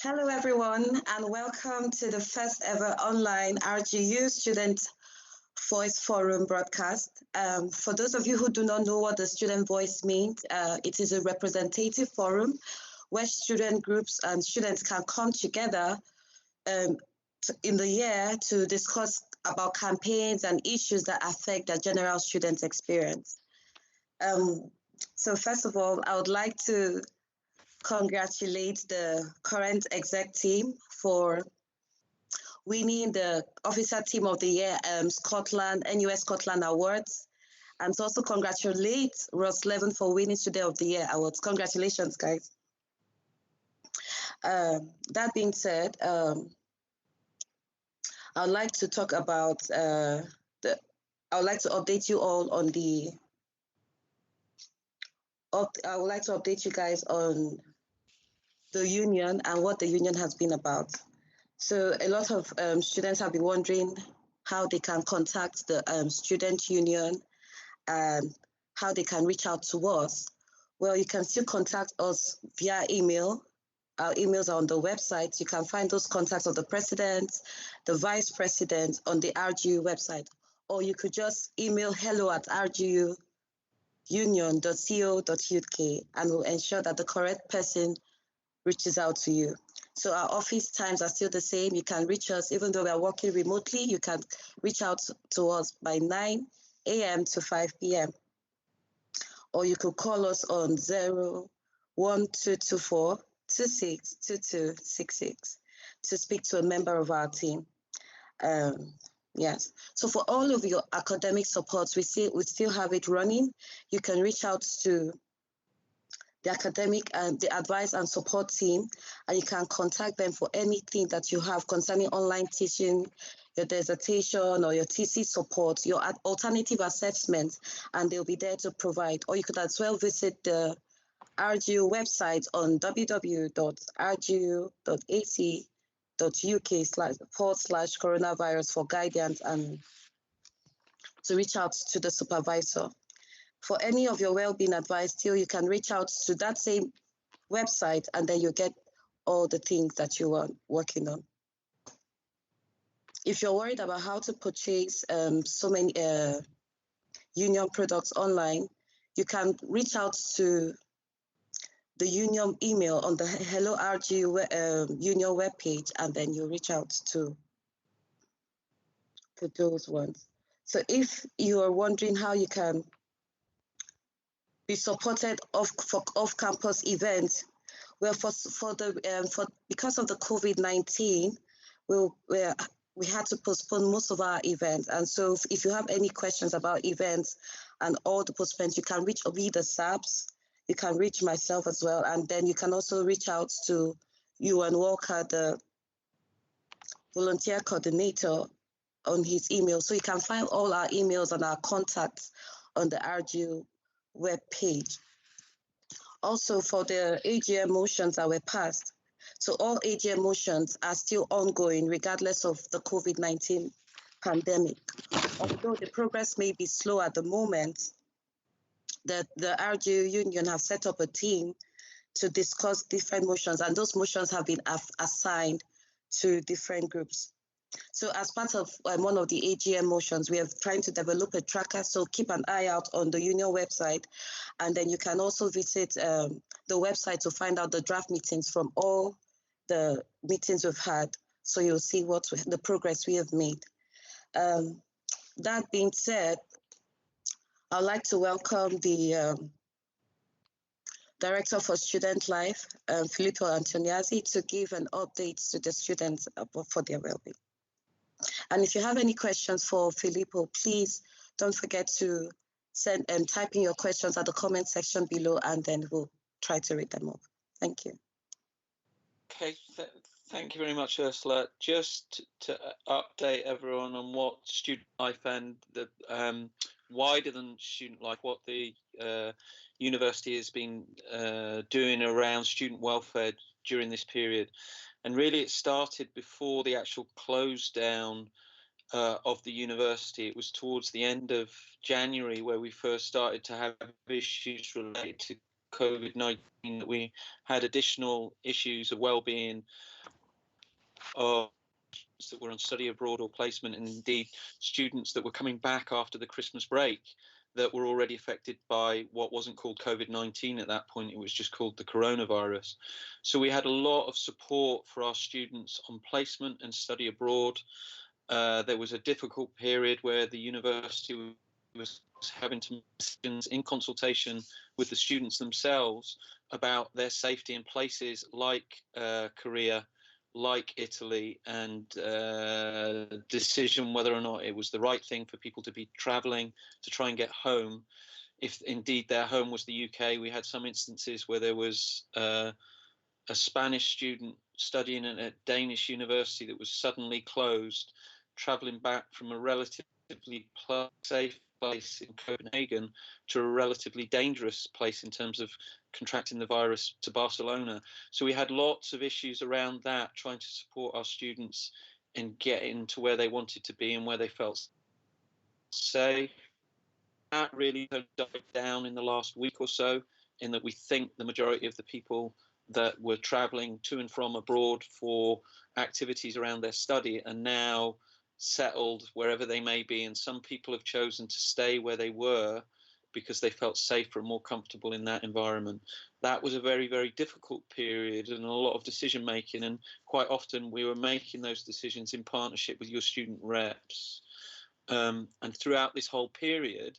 Hello, everyone, and welcome to the first ever online RGU Student Voice Forum broadcast. For those of you who do not know what the student voice means, it is a representative forum where student groups and students can come together in the year to discuss about campaigns and issues that affect the general student experience. So first of all, I would like to congratulate the current exec team for winning the Officer Team of the Year NUS Scotland Awards, and to also congratulate Ross Levin for winning Student of the Year Awards. Congratulations, guys. That being said, I would like to talk about I would like to update you all on I would like to update you guys on the union and what the union has been about. So a lot of students have been wondering how they can contact the student union and how they can reach out to us. Well, you can still contact us via email. Our emails are on the website. You can find those contacts of the president, the vice president on the RGU website, or you could just email hello@rguunion.co.uk and we'll ensure that the correct person reaches out to you. So our office times are still the same. You can reach us, even though we are working remotely, you can reach out to us by 9 a.m. to 5 p.m. Or you could call us on 01224 262266 to speak to a member of our team. Yes. So for all of your academic supports, we still have it running. You can reach out to the academic and the advice and support team, and you can contact them for anything that you have concerning online teaching, your dissertation or your TC support, your alternative assessments, and they'll be there to provide. Or you could as well visit the RGU website on www.rgu.ac.uk/coronavirus for guidance and to reach out to the supervisor. For any of your well-being advice, still you can reach out to that same website and then you get all the things that you are working on. If you're worried about how to purchase so many union products online, you can reach out to the union email on the Hello RGU union webpage, and then you reach out to those ones. So if you are wondering how you can be supported for off-campus events, well, because of the COVID-19, we had to postpone most of our events. And so if you have any questions about events and all the postponements, you can reach me, the SABs, you can reach myself as well. And then you can also reach out to Ewan Walker, the volunteer coordinator, on his email. So you can find all our emails and our contacts on the RGU web page. Also for the AGM motions that were passed. So all AGM motions are still ongoing regardless of the COVID-19 pandemic. Although the progress may be slow at the moment, the RGU union have set up a team to discuss different motions, and those motions have been assigned to different groups. So as part of one of the AGM motions, we are trying to develop a tracker, so keep an eye out on the union website. And then you can also visit the website to find out the draft meetings from all the meetings we've had. So you'll see the progress we have made. That being said, I'd like to welcome the Director for Student Life, Filippo Antoniazzi, to give an update to the students for their well-being. And if you have any questions for Filippo, please don't forget to send and type in your questions at the comment section below, and then we'll try to read them up. Thank you. Okay, thank you very much, Ursula. Just to update everyone on what Student Life and the wider than Student Life, what the university has been doing around student welfare during this period. And really it started before the actual close down of the university. It was towards the end of January where we first started to have issues related to COVID-19 that we had additional issues of well-being of that were on study abroad or placement, and indeed students that were coming back after the Christmas break that were already affected by what wasn't called COVID-19 at that point. It was just called the coronavirus. So we had a lot of support for our students on placement and study abroad. There was a difficult period where the university was having to make decisions in consultation with the students themselves about their safety in places like Korea, like Italy, and decision whether or not it was the right thing for people to be traveling to try and get home. If indeed their home was the UK, we had some instances where there was a Spanish student studying at a Danish university that was suddenly closed, traveling back from a relatively safe place in Copenhagen to a relatively dangerous place in terms of contracting the virus to Barcelona. So we had lots of issues around that, trying to support our students in getting to where they wanted to be and where they felt safe. That really died down in the last week or so, in that we think the majority of the people that were traveling to and from abroad for activities around their study are now settled wherever they may be, and some people have chosen to stay where they were because they felt safer and more comfortable in that environment. That was a very, very difficult period and a lot of decision making, and quite often we were making those decisions in partnership with your student reps. And throughout this whole period,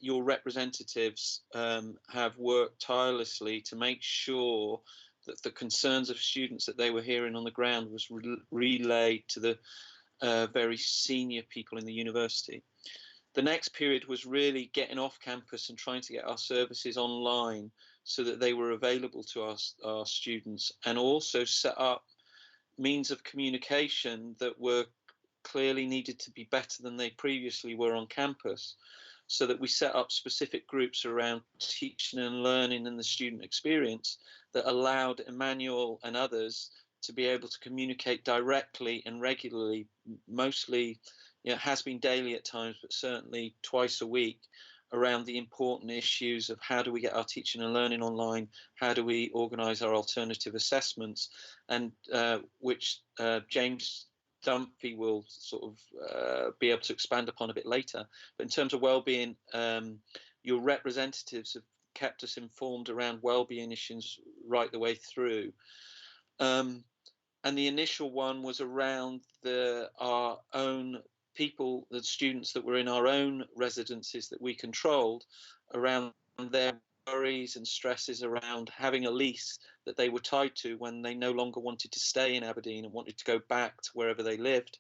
your representatives have worked tirelessly to make sure that the concerns of students that they were hearing on the ground was relayed to the very senior people in the university. The next period was really getting off campus and trying to get our services online so that they were available to our students, and also set up means of communication that were clearly needed to be better than they previously were on campus, so that we set up specific groups around teaching and learning and the student experience that allowed Emmanuel and others to be able to communicate directly and regularly, mostly, has been daily at times, but certainly twice a week, around the important issues of how do we get our teaching and learning online, how do we organise our alternative assessments, and which James Dunphy will sort of be able to expand upon a bit later. But in terms of well-being, your representatives have kept us informed around well-being issues right the way through. And the initial one was around our own people, the students that were in our own residences that we controlled, around their worries and stresses around having a lease that they were tied to when they no longer wanted to stay in Aberdeen and wanted to go back to wherever they lived.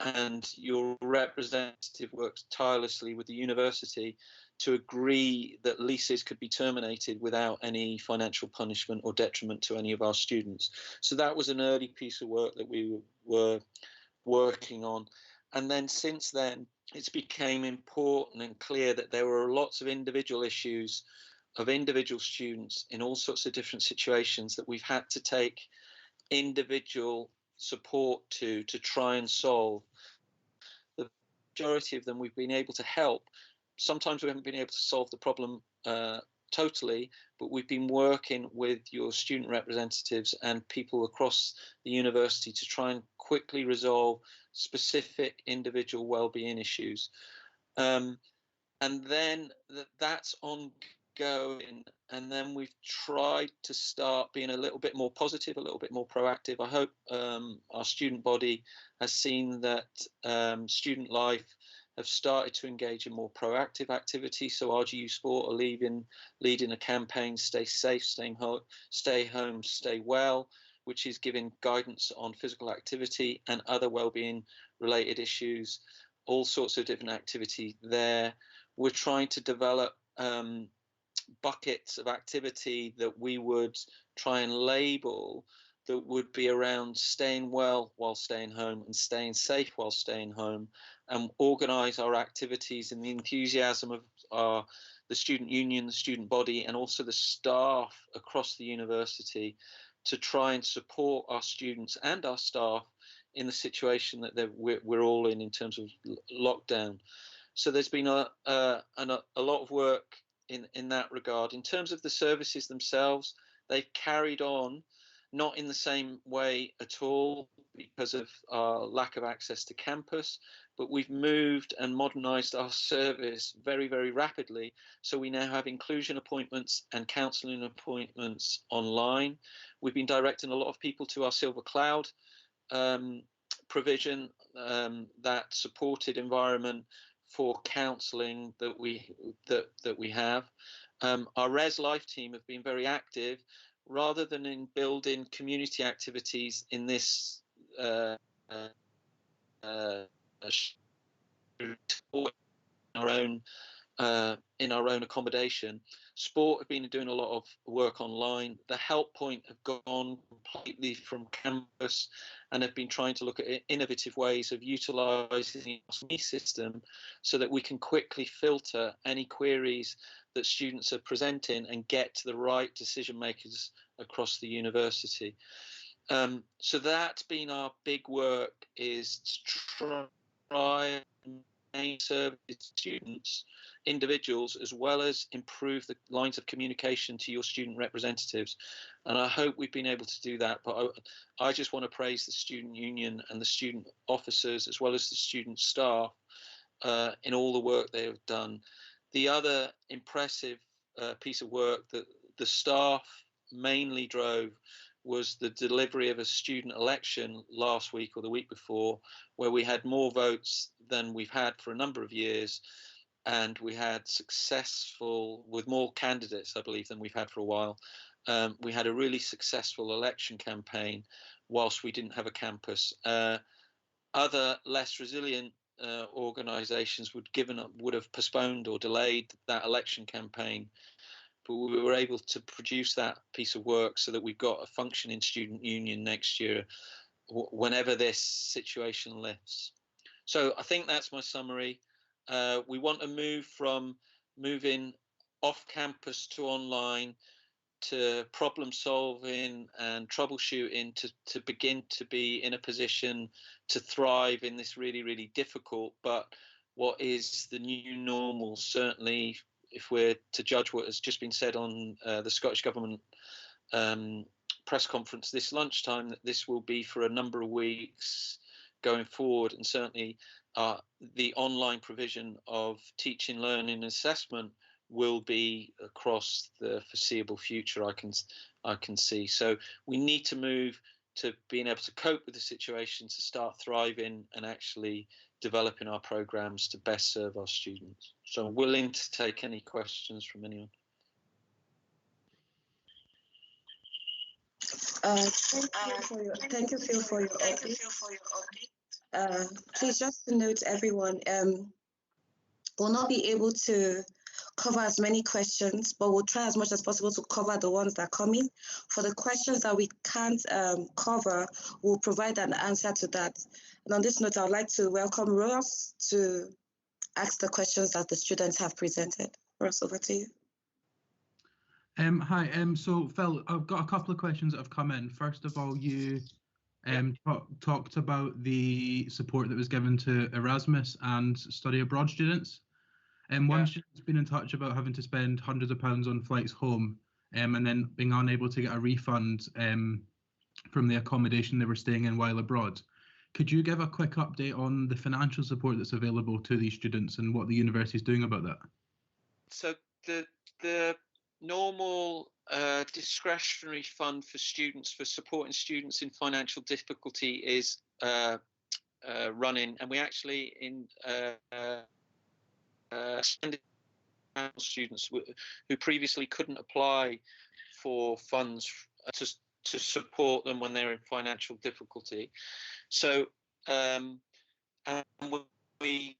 And your representative worked tirelessly with the university to agree that leases could be terminated without any financial punishment or detriment to any of our students. So that was an early piece of work that we were working on. And then since then, it's became important and clear that there were lots of individual issues of individual students in all sorts of different situations that we've had to take individual support to try and solve. The majority of them we've been able to help. Sometimes we haven't been able to solve the problem totally, but we've been working with your student representatives and people across the university to try and quickly resolve specific individual well-being issues. And then that's ongoing, and then we've tried to start being a little bit more positive, a little bit more proactive. I hope our student body has seen that Student Life have started to engage in more proactive activity. So RGU Sport are leading a campaign, Stay Safe, Stay Home, Stay Well, which is giving guidance on physical activity and other well-being related issues, all sorts of different activity there. We're trying to develop buckets of activity that we would try and label that would be around staying well while staying home and staying safe while staying home, and organise our activities in the enthusiasm of the student union, the student body, and also the staff across the university to try and support our students and our staff in the situation that we're all in terms of lockdown. So there's been a lot of work in that regard. In terms of the services themselves, they've carried on, not in the same way at all because of our lack of access to campus, but we've moved and modernised our service very, very rapidly. So we now have inclusion appointments and counselling appointments online. We've been directing a lot of people to our Silver Cloud provision, that supported environment for counselling that we have. Our Res Life team have been very active, rather than in building community activities in this in our own accommodation. Sport have been doing a lot of work online. The Help Point have gone completely from campus and have been trying to look at innovative ways of utilising the me system so that we can quickly filter any queries that students are presenting and get to the right decision makers across the university. So that's been our big work, is to try and serve students, individuals, as well as improve the lines of communication to your student representatives. And I hope we've been able to do that. But I just want to praise the student union and the student officers, as well as the student staff, in all the work they have done. The other impressive piece of work that the staff mainly drove was the delivery of a student election last week or the week before, where we had more votes than we've had for a number of years, and we had with more candidates, I believe, than we've had for a while. We had a really successful election campaign whilst we didn't have a campus. Other less resilient organisations would have postponed or delayed that election campaign, but we were able to produce that piece of work so that we've got a functioning student union next year whenever this situation lifts. So I think that's my summary. We want to move from moving off campus to online, to problem solving and troubleshooting, to begin to be in a position to thrive in this really, really difficult, but what is the new normal, certainly if we're to judge what has just been said on the Scottish Government press conference this lunchtime, that this will be for a number of weeks going forward. And certainly the online provision of teaching, learning and assessment will be across the foreseeable future, I can see. So we need to move to being able to cope with the situation, to start thriving and actually developing our programs to best serve our students. So I'm willing to take any questions from anyone. Thank you, Phil, for your update. Please just to note, everyone, we'll not be able to cover as many questions, but we'll try as much as possible to cover the ones that come in. For the questions that we can't cover, we'll provide an answer to that. And on this note, I'd like to welcome Ross to ask the questions that the students have presented. Ross, over to you. Hi, so Phil, I've got a couple of questions that have come in. First of all, you talked about the support that was given to Erasmus and study abroad students. One student's been in touch about having to spend hundreds of pounds on flights home and then being unable to get a refund from the accommodation they were staying in while abroad. Could you give a quick update on the financial support that's available to these students and what the university is doing about that? So the normal discretionary fund for students, for supporting students in financial difficulty, is running, and we actually students who previously couldn't apply for funds to support them when they're in financial difficulty. So and we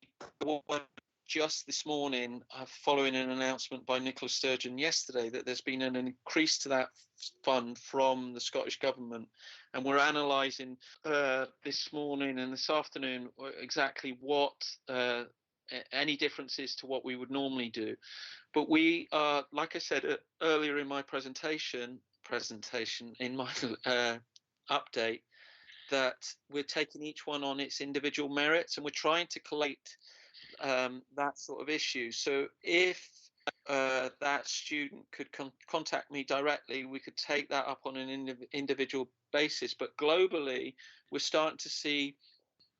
just this morning, following an announcement by Nicola Sturgeon yesterday, that there's been an increase to that fund from the Scottish Government, and we're analysing this morning and this afternoon exactly what any differences to what we would normally do. But we are, like I said earlier in my presentation in my update, that we're taking each one on its individual merits, and we're trying to collate that sort of issue. So if that student could contact me directly, we could take that up on an individual basis. But globally, we're starting to see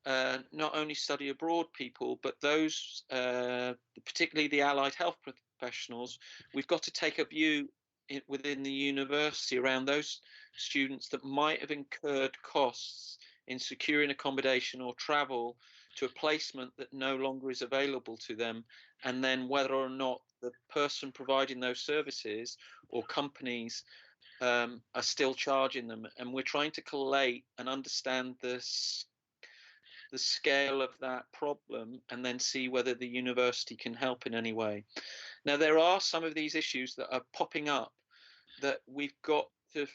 not only study abroad people, but those, particularly the allied health professionals, we've got to take a view within the university around those students that might have incurred costs in securing accommodation or travel to a placement that no longer is available to them, and then whether or not the person providing those services or companies are still charging them. And we're trying to collate and understand the scale of that problem and then see whether the university can help in any way. Now, there are some of these issues that are popping up that we've got to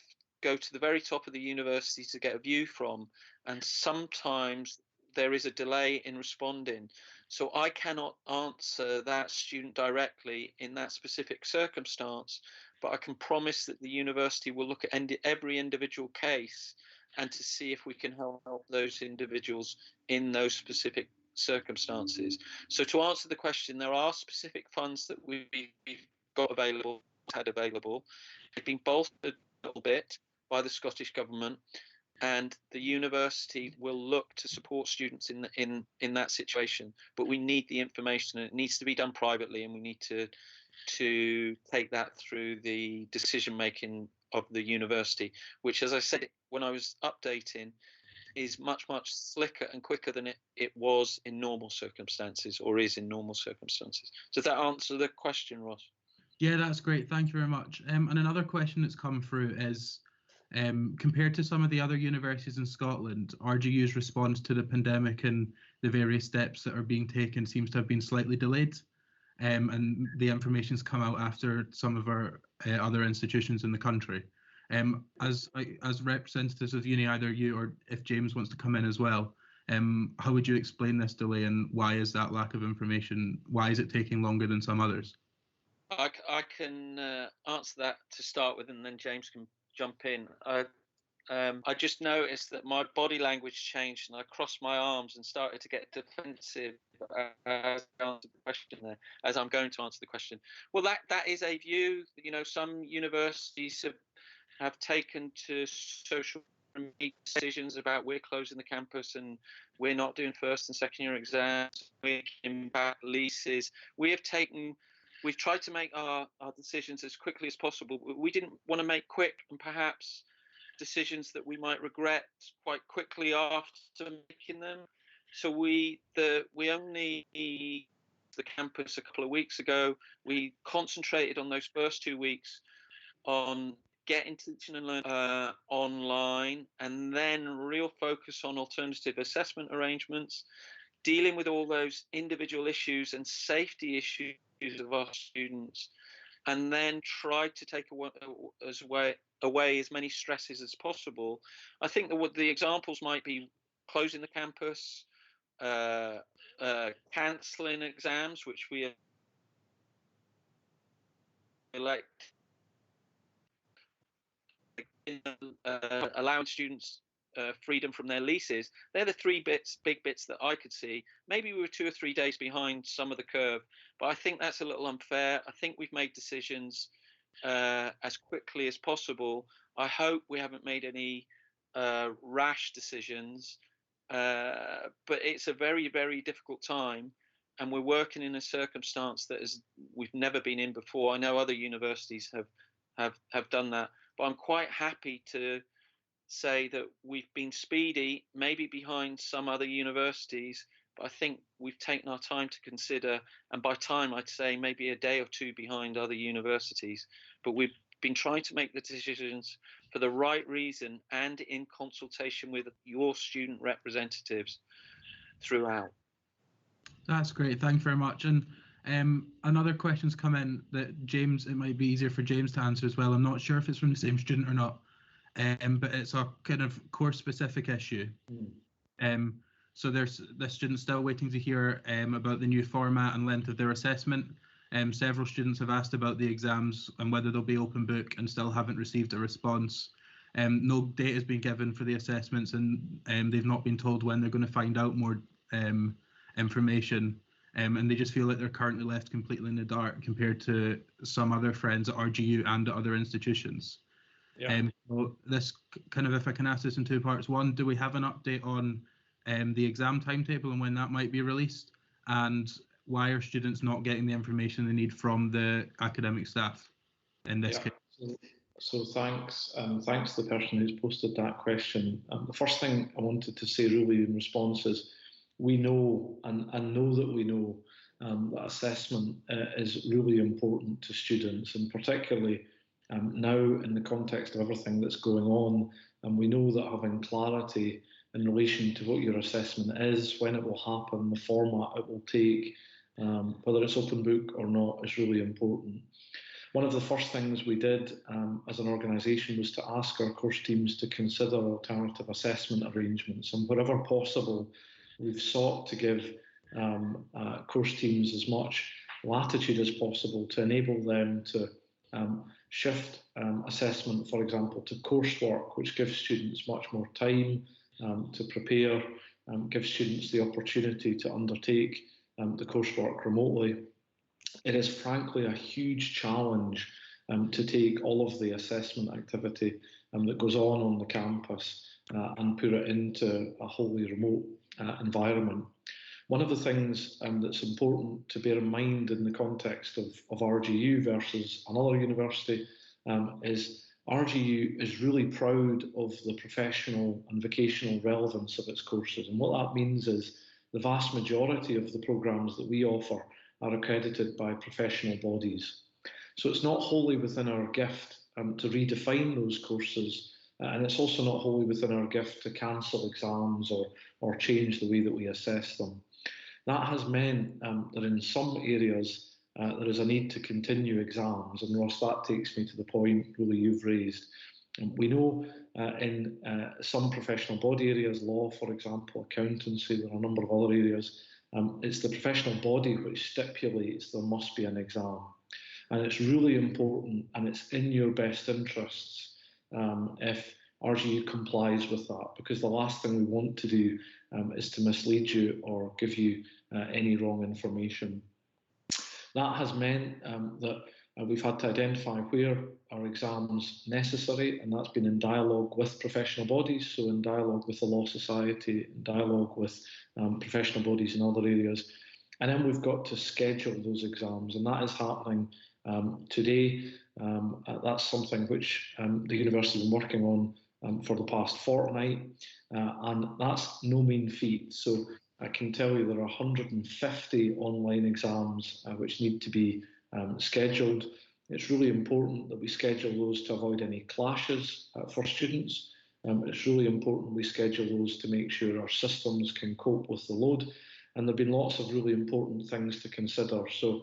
go to the very top of the university to get a view from, and sometimes there is a delay in responding. So I cannot answer that student directly in that specific circumstance, but I can promise that the university will look at every individual case and to see if we can help those individuals in those specific circumstances. So to answer the question, there are specific funds that we've got available, had available. They've been bolstered a little bit by the Scottish Government, and the university will look to support students in that situation. But we need the information, and it needs to be done privately, and we need to take that through the decision making of the university, which, as I said when I was updating, is much slicker and quicker than it was in normal circumstances, or is in normal circumstances. Does that answer the question, Ross? Yeah, that's great. Thank you very much. And another question that's come through is, compared to some of the other universities in Scotland, RGU's response to the pandemic and the various steps that are being taken seems to have been slightly delayed. And the information's come out after some of our other institutions in the country. As representatives of uni, either you or if James wants to come in as well, how would you explain this delay, and why is that lack of information? Why is it taking longer than some others? I can answer that to start with, and then James can jump in. I just noticed that my body language changed, and I crossed my arms and started to get defensive as I answered the question there, as I'm going to answer the question. Well, that is a view. You know, some universities have taken to social media decisions about we're closing the campus and we're not doing first and second year exams, we're giving back leases. We've tried to make our decisions as quickly as possible. We didn't want to make quick and perhaps decisions that we might regret quite quickly after making them. So we only the campus a couple of weeks ago. We concentrated on those first 2 weeks on getting teaching and learning online, and then real focus on alternative assessment arrangements, dealing with all those individual issues and safety issues of our students, and then try to take away as many stresses as possible. I think the examples might be closing the campus, cancelling exams, which we elect, allowing students freedom from their leases. They're the big bits that I could see. Maybe we were 2 or 3 days behind some of the curve, but I think that's a little unfair. I think we've made decisions as quickly as possible. I hope we haven't made any rash decisions, but it's a very, very difficult time, and we're working in a circumstance that we've never been in before. I know other universities have done that, but I'm quite happy to say that we've been speedy, maybe behind some other universities, but I think we've taken our time to consider, and by time I'd say maybe a day or two behind other universities, but we've been trying to make the decisions for the right reason and in consultation with your student representatives throughout. That's great, thank you very much. And another question's come in that James, it might be easier for James to answer as well. I'm not sure if it's from the same student or not, but it's a kind of course-specific issue. So there's the students still waiting to hear about the new format and length of their assessment. Several students have asked about the exams and whether they'll be open book, and still haven't received a response. No date has been given for the assessments, and they've not been told when they're going to find out more information. and they just feel like they're currently left completely in the dark compared to some other friends at RGU and at other institutions. Yeah. So this kind of, if I can ask this in two parts. One, do we have an update on the exam timetable and when that might be released? And why are students not getting the information they need from the academic staff in this case? So thanks to the person who's posted that question. The first thing I wanted to say really in response is we know and know that we know that assessment is really important to students, and particularly now in the context of everything that's going on, and we know that having clarity in relation to what your assessment is, when it will happen, the format it will take, whether it's open book or not, is really important. One of the first things we did as an organisation was to ask our course teams to consider alternative assessment arrangements, and wherever possible, we've sought to give course teams as much latitude as possible to enable them to shift assessment, for example, to coursework, which gives students much more time to prepare, gives students the opportunity to undertake the coursework remotely. It is frankly a huge challenge to take all of the assessment activity that goes on the campus and put it into a wholly remote environment. One of the things that's important to bear in mind in the context of RGU versus another university is RGU is really proud of the professional and vocational relevance of its courses. And what that means is the vast majority of the programmes that we offer are accredited by professional bodies. So it's not wholly within our gift to redefine those courses, and it's also not wholly within our gift to cancel exams or change the way that we assess them. That has meant that in some areas there is a need to continue exams, and Ross, that takes me to the point really you've raised. We know in some professional body areas, law for example, accountancy, there are a number of other areas, it's the professional body which stipulates there must be an exam. And it's really important, and it's in your best interests if RGU complies with that, because the last thing we want to do is to mislead you or give you any wrong information. That has meant that we've had to identify where are exams necessary, and that's been in dialogue with professional bodies, so in dialogue with the Law Society, in dialogue with professional bodies in other areas. And then we've got to schedule those exams, and that is happening today. That's something which the university has been working on for the past fortnight, and that's no mean feat. So I can tell you there are 150 online exams which need to be scheduled. It's really important that we schedule those to avoid any clashes for students. It's really important we schedule those to make sure our systems can cope with the load. And there have been lots of really important things to consider. So,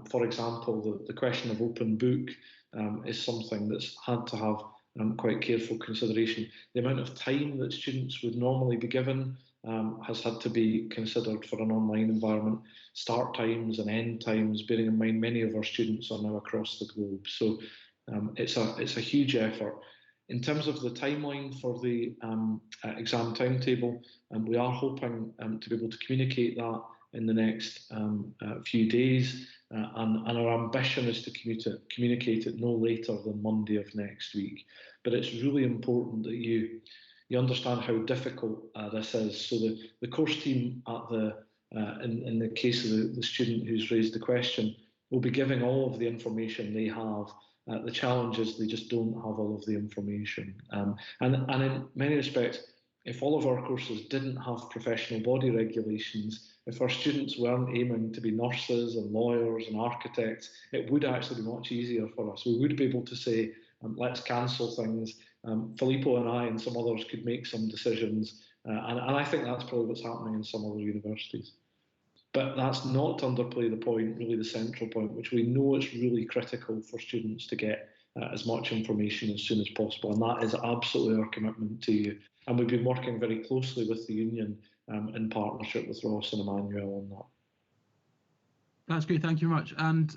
for example, the question of open book is something that's had to have quite careful consideration. The amount of time that students would normally be given has had to be considered for an online environment. Start times and end times, bearing in mind many of our students are now across the globe. So it's a huge effort. In terms of the timeline for the exam timetable, we are hoping to be able to communicate that in the next few days, and our ambition is to communicate it no later than Monday of next week. But it's really important that you understand how difficult this is. So the course team at in the case of the student who's raised the question will be giving all of the information they have. The challenge is they just don't have all of the information. And in many respects, if all of our courses didn't have professional body regulations, if our students weren't aiming to be nurses and lawyers and architects, it would actually be much easier for us. We would be able to say, let's cancel things. Filippo and I and some others could make some decisions. And I think that's probably what's happening in some other universities. But that's not to underplay the point, really the central point, which we know is really critical for students to get as much information as soon as possible. And that is absolutely our commitment to you. And we've been working very closely with the union in partnership with Ross and Emmanuel on that. That's great, thank you very much. And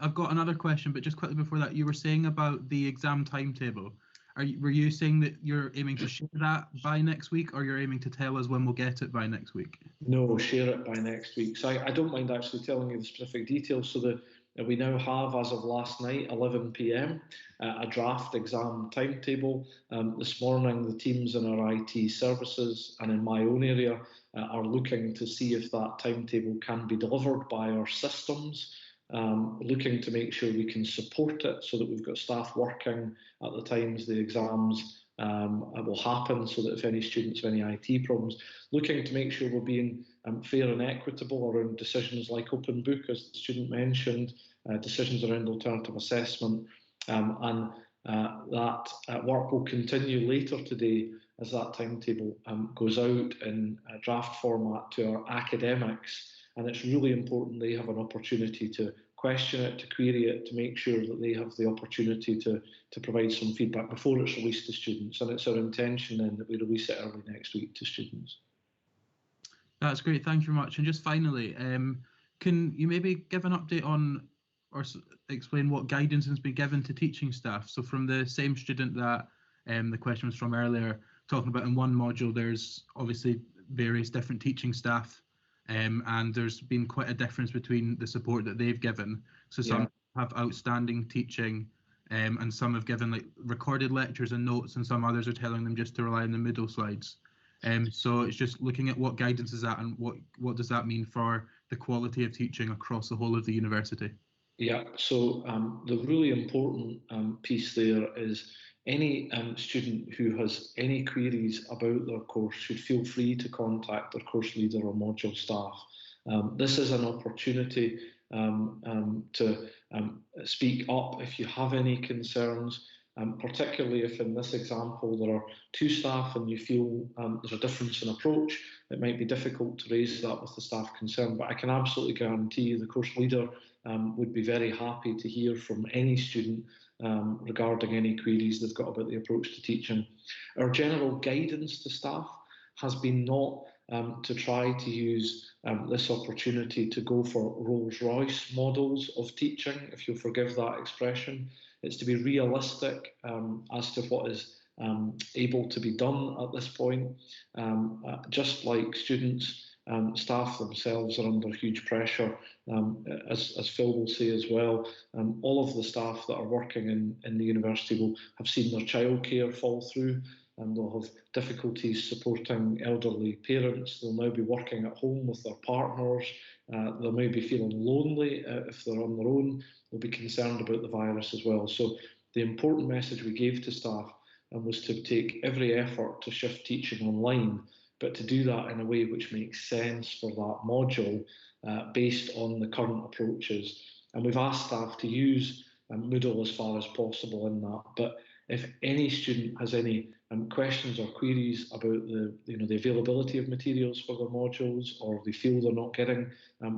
I've got another question, but just quickly before that, you were saying about the exam timetable. were you saying that you're aiming to share that by next week, or you're aiming to tell us when we'll get it by next week? No, share it by next week. So I don't mind actually telling you the specific details. So that we now have, as of last night, 11 p.m, a draft exam timetable. This morning, the teams in our IT services and in my own area are looking to see if that timetable can be delivered by our systems, looking to make sure we can support it so that we've got staff working at the times the exams will happen, so that if any students have any IT problems, looking to make sure we're being fair and equitable around decisions like open book, as the student mentioned, decisions around alternative assessment, and that work will continue later today as that timetable goes out in draft format to our academics. And it's really important they have an opportunity to question it, to query it, to make sure that they have the opportunity to provide some feedback before it's released to students. And it's our intention then that we release it early next week to students. That's great, thank you very much. And just finally, can you maybe give an update on, or explain what guidance has been given to teaching staff? So from the same student that the question was from earlier, talking about in one module, there's obviously various different teaching staff, and there's been quite a difference between the support that they've given. So some have outstanding teaching, and some have given like recorded lectures and notes, and some others are telling them just to rely on the Moodle slides. So it's just looking at what guidance is that, and what does that mean for the quality of teaching across the whole of the university? Yeah, so the really important piece there is any student who has any queries about their course should feel free to contact their course leader or module staff. This is an opportunity to speak up if you have any concerns, particularly if in this example there are two staff and you feel there's a difference in approach. It might be difficult to raise that with the staff concerned, but I can absolutely guarantee you the course leader would be very happy to hear from any student regarding any queries they've got about the approach to teaching. Our general guidance to staff has been not to try to use this opportunity to go for Rolls-Royce models of teaching, if you'll forgive that expression. It's to be realistic as to what is able to be done at this point. Just like students, staff themselves are under huge pressure, as Phil will say as well. All of the staff that are working in the university will have seen their childcare fall through, and they'll have difficulties supporting elderly parents. They'll now be working at home with their partners. They may be feeling lonely if they're on their own. They'll be concerned about the virus as well. So the important message we gave to staff was to take every effort to shift teaching online, but to do that in a way which makes sense for that module based on the current approaches. And we've asked staff to use Moodle as far as possible in that. But if any student has any questions or queries about the availability of materials for their modules, or they feel they're not getting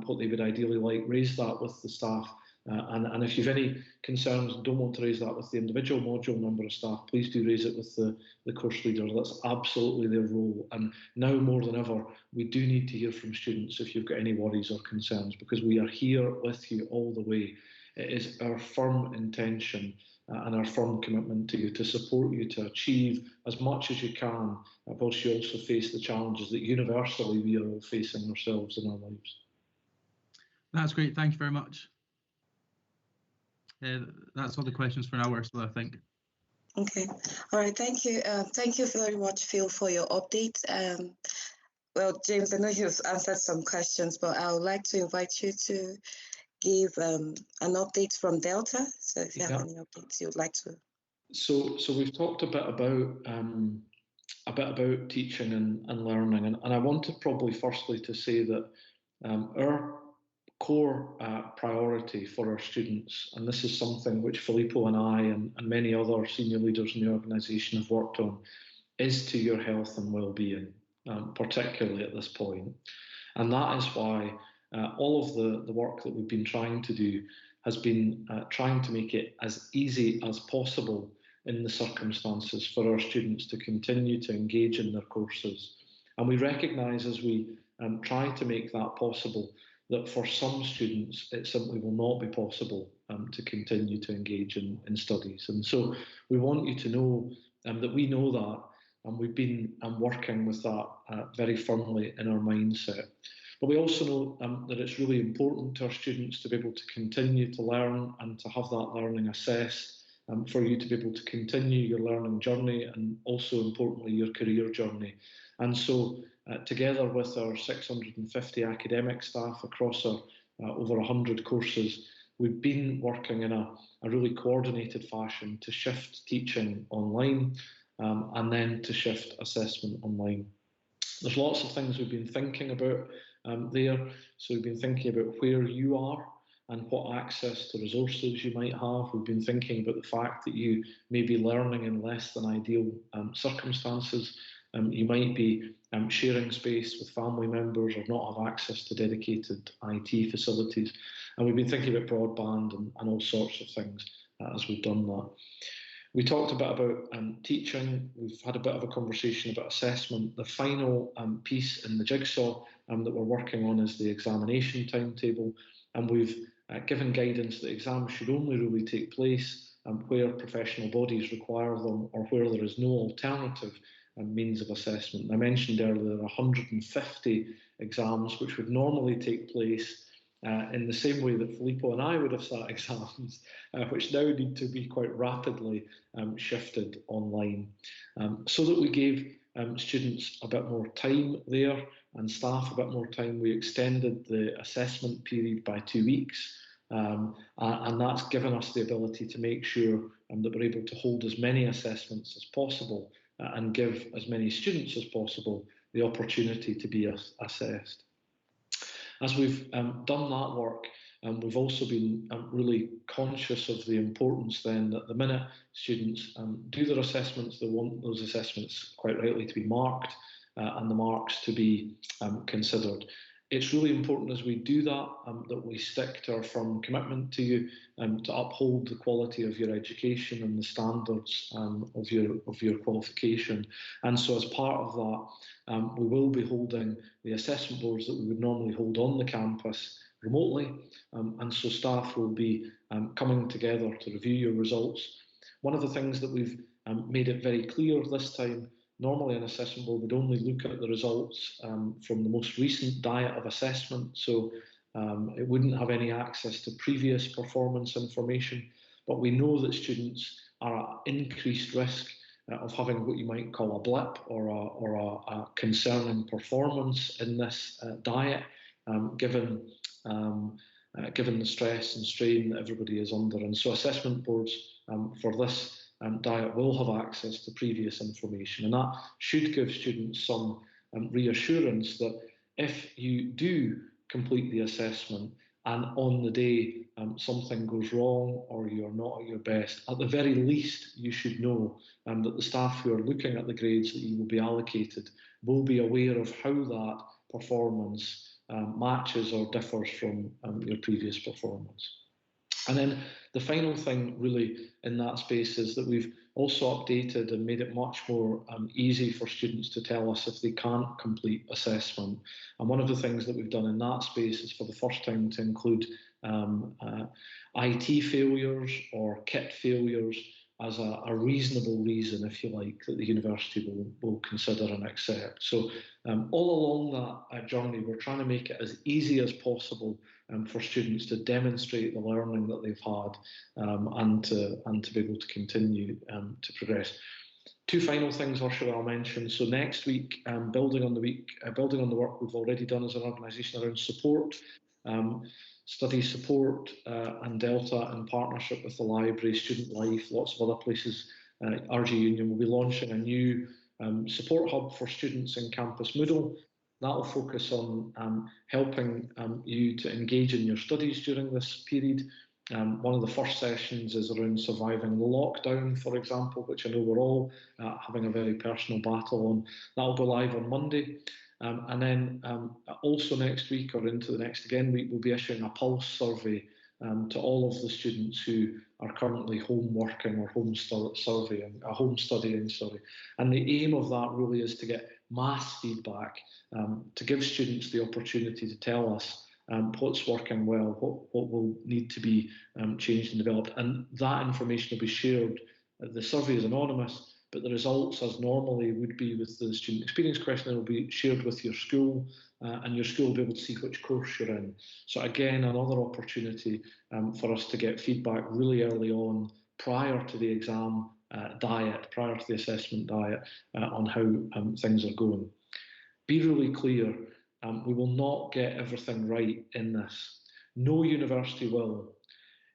what they would ideally like, raise that with the staff. And if you've any concerns and don't want to raise that with the individual module member of staff, please do raise it with the course leader. That's absolutely their role. And now more than ever, we do need to hear from students if you've got any worries or concerns, because we are here with you all the way. It is our firm intention and our firm commitment to you to support you to achieve as much as you can, whilst you also face the challenges that universally we are all facing ourselves in our lives. That's great. Thank you very much. That's all the questions for now, Ursula, I think. Okay. All right. Thank you. Thank you very much, Phil, for your update. Well, James, I know you've answered some questions, but I would like to invite you to give an update from Delta. So if you have any updates you would like to. So we've talked a bit about teaching and learning, and I wanted probably firstly to say that our core priority for our students, and this is something which Filippo and I and many other senior leaders in the organisation have worked on, is to your health and well-being, particularly at this point. And that is why all of the work that we've been trying to do has been trying to make it as easy as possible in the circumstances for our students to continue to engage in their courses. And we recognise, as we try to make that possible, that for some students it simply will not be possible to continue to engage in studies. And so we want you to know that we know that, and we've been working with that very firmly in our mindset. But we also know that it's really important to our students to be able to continue to learn and to have that learning assessed, for you to be able to continue your learning journey and also importantly your career journey. And so together with our 650 academic staff across our over 100 courses, we've been working in a really coordinated fashion to shift teaching online and then to shift assessment online. There's lots of things we've been thinking about there. So we've been thinking about where you are and what access to resources you might have. We've been thinking about the fact that you may be learning in less than ideal circumstances. You might be sharing space with family members or not have access to dedicated IT facilities. And we've been thinking about broadband and all sorts of things as we've done that. We talked a bit about teaching. We've had a bit of a conversation about assessment. The final piece in the jigsaw that we're working on is the examination timetable. And we've given guidance that exams should only really take place where professional bodies require them or where there is no alternative means of assessment. I mentioned earlier there are 150 exams which would normally take place in the same way that Filippo and I would have sat exams, which now need to be quite rapidly shifted online. So that we gave students a bit more time there and staff a bit more time, we extended the assessment period by 2 weeks. And that's given us the ability to make sure that we're able to hold as many assessments as possible and give as many students as possible the opportunity to be assessed. As we've done that work, we've also been really conscious of the importance then that the minute students do their assessments, they want those assessments quite rightly to be marked and the marks to be considered. It's really important as we do that, that we stick to our firm commitment to you to uphold the quality of your education and the standards of your qualification. And so as part of that, we will be holding the assessment boards that we would normally hold on the campus remotely. And so staff will be coming together to review your results. One of the things that we've made it very clear this time, normally an assessment board would only look at the results from the most recent diet of assessment, so it wouldn't have any access to previous performance information. But we know that students are at increased risk of having what you might call a blip or a concerning performance in this diet, given the stress and strain that everybody is under. And so assessment boards for this diet will have access to previous information, and that should give students some reassurance that if you do complete the assessment and on the day something goes wrong or you're not at your best, at the very least you should know that the staff who are looking at the grades that you will be allocated will be aware of how that performance matches or differs from your previous performance. And then the final thing really in that space is that we've also updated and made it much more easy for students to tell us if they can't complete assessment. And one of the things that we've done in that space is for the first time to include IT failures or kit failures as a reasonable reason, if you like, that the university will consider and accept. So all along that journey, we're trying to make it as easy as possible for students to demonstrate the learning that they've had and to be able to continue to progress. Two final things, Ursula, I'll mention. So next week, building on the work we've already done as an organisation around support, study support and Delta in partnership with the library, Student Life, lots of other places, RGU Union will be launching a new support hub for students in Campus Moodle. That will focus on helping you to engage in your studies during this period. One of the first sessions is around surviving the lockdown, for example, which I know we're all having a very personal battle on. That will go live on Monday. And then also next week or into the next week, we'll be issuing a pulse survey to all of the students who are currently home working or home studying. And the aim of that really is to get mass feedback, to give students the opportunity to tell us what's working well, what will need to be changed and developed. And that information will be shared. The survey is anonymous, but the results, as normally would be with the student experience questionnaire, will be shared with your school, and your school will be able to see which course you're in. So again, another opportunity for us to get feedback really early on, prior to the exam diet, prior to the assessment diet, on how things are going. Be really clear, we will not get everything right in this. No university will.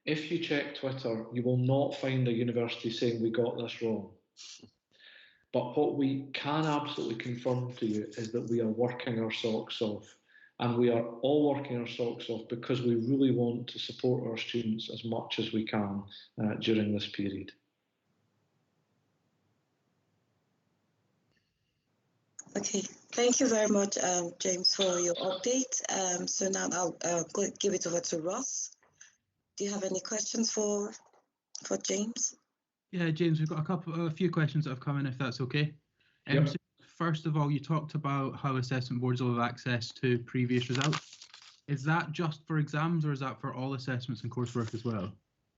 If you check Twitter, you will not find a university saying we got this wrong. But what we can absolutely confirm to you is that we are working our socks off. And we are all working our socks off because we really want to support our students as much as we can during this period. Okay, thank you very much, James, for your update. So now I'll give it over to Ross. Do you have any questions for James? Yeah, James, we've got a few questions that have come in, if that's okay. Yep. So first of all, you talked about how assessment boards will have access to previous results. Is that just for exams, or is that for all assessments and coursework as well?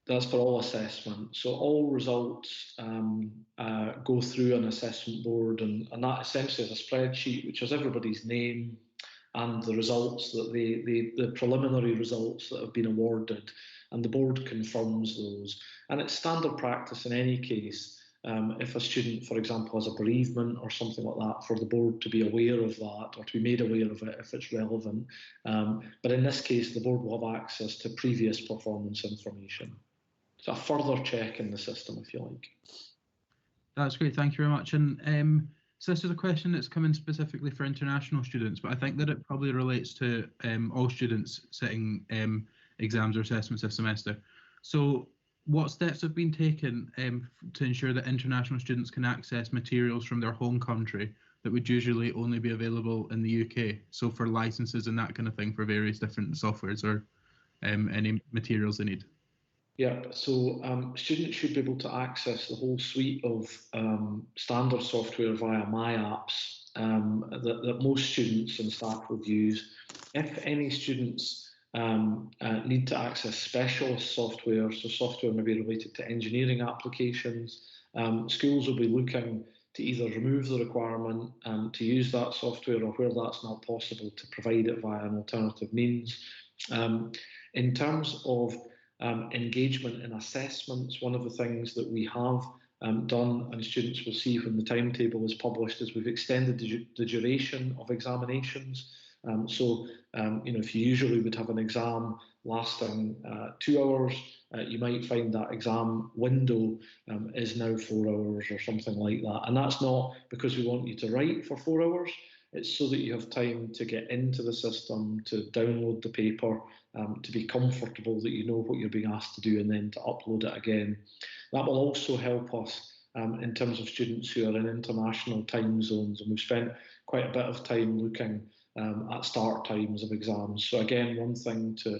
That's for all assessment. So all results go through an assessment board, and that essentially is a spreadsheet which has everybody's name and the results that the preliminary results that have been awarded, and the board confirms those. And it's standard practice in any case, if a student, for example, has a bereavement or something like that, for the board to be aware of that or to be made aware of it if it's relevant. But in this case, the board will have access to previous performance information. So a further check in the system, if you like. That's great, thank you very much. And so this is a question that's come in specifically for international students, but I think that it probably relates to all students sitting exams or assessments this semester. So what steps have been taken to ensure that international students can access materials from their home country that would usually only be available in the UK? So for licenses and that kind of thing for various different softwares or any materials they need. Yeah, so students should be able to access the whole suite of standard software via My Apps that most students and staff would use. If any students need to access specialist software, so software maybe related to engineering applications, schools will be looking to either remove the requirement to use that software, or where that's not possible, to provide it via an alternative means. In terms of engagement in assessments, one of the things that we have done, and students will see when the timetable is published, is we've extended the duration of examinations. So if you usually would have an exam lasting 2 hours, you might find that exam window is now 4 hours or something like that. And that's not because we want you to write for 4 hours. It's so that you have time to get into the system, to download the paper, to be comfortable that you know what you're being asked to do, and then to upload it again. That will also help us in terms of students who are in international time zones, and we've spent quite a bit of time looking at start times of exams. So again, one thing to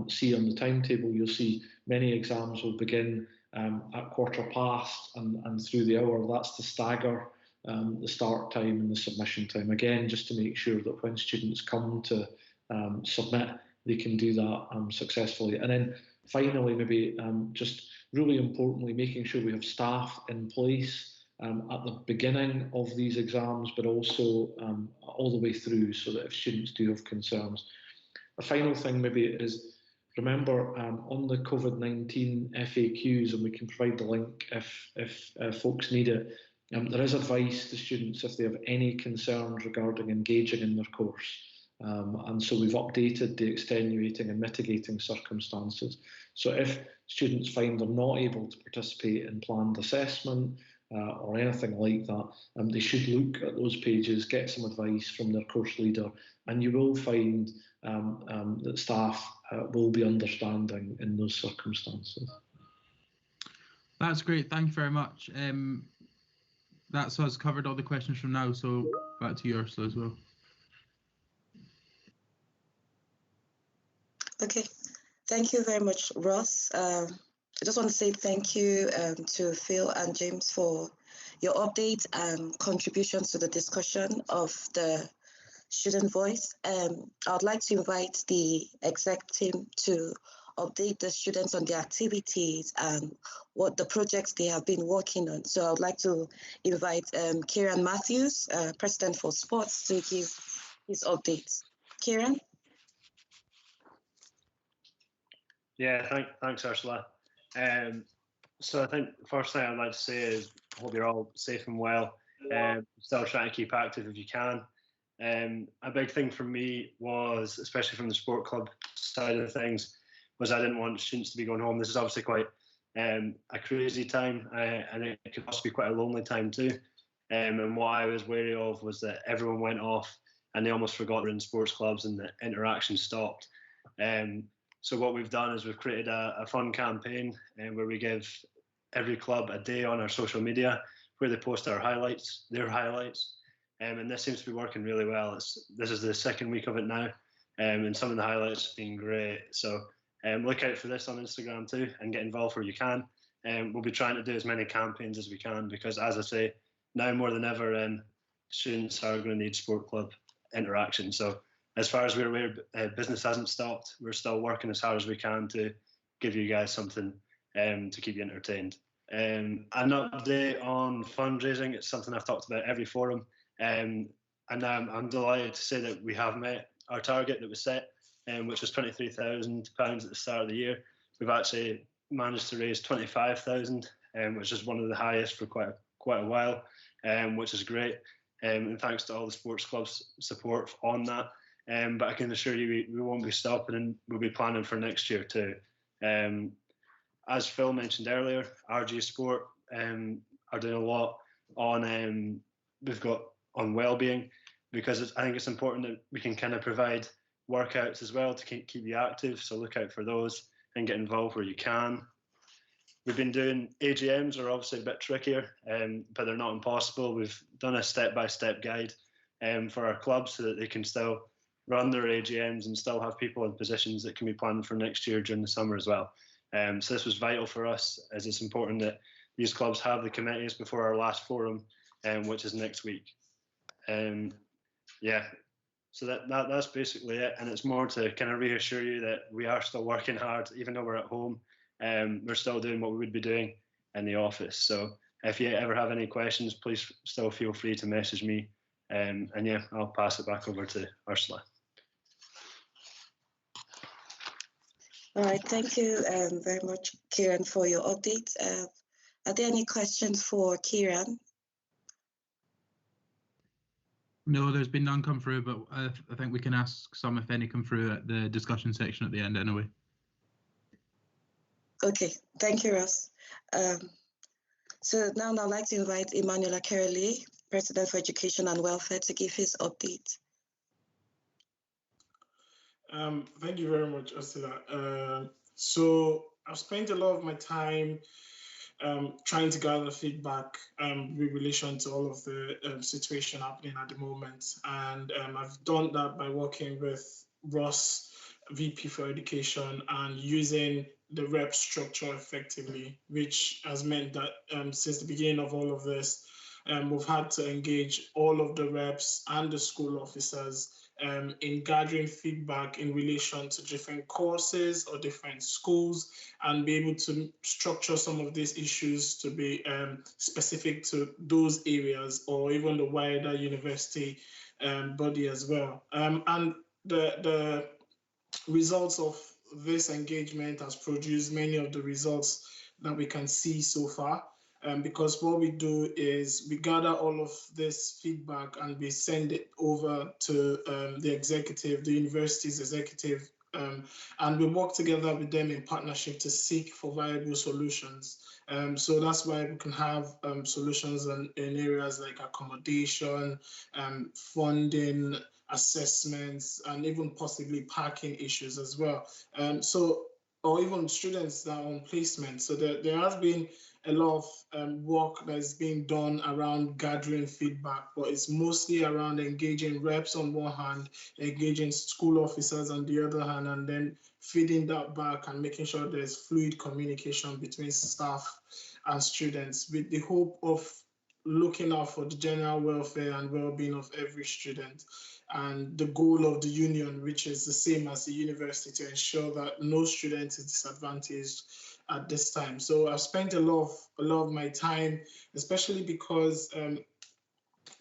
see on the timetable, you'll see many exams will begin at 15:15 and through the hour. That's to stagger the start time and the submission time, again, just to make sure that when students come to submit, they can do that successfully. And then finally, maybe just really importantly, making sure we have staff in place at the beginning of these exams, but also all the way through, so that if students do have concerns. A final thing maybe is, remember on the COVID-19 FAQs, and we can provide the link if folks need it, there is advice to students if they have any concerns regarding engaging in their course. And so we've updated the extenuating and mitigating circumstances. So if students find they're not able to participate in planned assessment or anything like that, they should look at those pages, get some advice from their course leader, and you will find that staff will be understanding in those circumstances. That's great, thank you very much. That's us covered all the questions from now, so back to you, Ursula, as well. Okay, thank you very much, Ross. I just want to say thank you to Phil and James for your updates and contributions to the discussion of the student voice. I'd like to invite the exec team to update the students on their activities and what the projects they have been working on. So I would like to invite Kieran Matthews, President for Sports, to give his updates. Kieran? Yeah, thanks, Ursula. So I think the first thing I'd like to say is I hope you're all safe and well. Still trying to keep active if you can. A big thing for me was, especially from the sport club side of things, was I didn't want students to be going home. This is obviously quite a crazy time, and it could also be quite a lonely time too. And what I was wary of was that everyone went off and they almost forgot they were in sports clubs and the interaction stopped. So what we've done is we've created a fun campaign where we give every club a day on our social media where they post their highlights. And this seems to be working really well. This is the second week of it now, and some of the highlights have been great. So look out for this on Instagram too, and get involved where you can. We'll be trying to do as many campaigns as we can because, as I say, now more than ever, students are going to need sport club interaction. So as far as we're aware, business hasn't stopped. We're still working as hard as we can to give you guys something to keep you entertained. An update on fundraising. It's something I've talked about every forum. And I'm delighted to say that we have met our target that was set, which was £23,000 at the start of the year. We've actually managed to raise 25,000, which is one of the highest for quite a while, which is great. And thanks to all the sports clubs' support on that. But I can assure you we won't be stopping, and we'll be planning for next year too. As Phil mentioned earlier, RGU Sport are doing a lot on we've got on well-being, because I think it's important that we can kind of provide workouts as well to keep you active. So look out for those and get involved where you can. We've been doing AGMs, are obviously a bit trickier, but they're not impossible. We've done a step-by-step guide for our clubs so that they can still run their AGMs and still have people in positions that can be planned for next year during the summer as well. So this was vital for us, as it's important that these clubs have the committees before our last forum, which is next week. Yeah, so that's basically it, and it's more to kind of reassure you that we are still working hard, even though we're at home. We're still doing what we would be doing in the office. So if you ever have any questions, please still feel free to message me. And yeah, I'll pass it back over to Ursula. All right, thank you very much, Kieran, for your update. Are there any questions for Kieran? No, there's been none come through, but I think we can ask some, if any, come through at the discussion section at the end anyway. Okay, thank you, Ross. So now I'd like to invite Emmanuel Akerele, President for Education and Welfare, to give his update. Thank you very much, Ursula. So I've spent a lot of my time trying to gather feedback with relation to all of the situation happening at the moment. And I've done that by working with Ross, VP for Education, and using the rep structure effectively, which has meant that since the beginning of all of this, we've had to engage all of the reps and the school officers in gathering feedback in relation to different courses or different schools, and be able to structure some of these issues to be specific to those areas or even the wider university body as well. And the results of this engagement has produced many of the results that we can see so far. Because what we do is we gather all of this feedback and we send it over to the university's executive, and we work together with them in partnership to seek for viable solutions. So that's why we can have solutions in areas like accommodation, funding, assessments, and even possibly parking issues as well. Or even students that are on placement. So there has been a lot of work that is being done around gathering feedback, but it's mostly around engaging reps on one hand, engaging school officers on the other hand, and then feeding that back and making sure there's fluid communication between staff and students, with the hope of looking out for the general welfare and well-being of every student, and the goal of the union, which is the same as the university, to ensure that no student is disadvantaged at this time. So I've spent a lot of my time, especially because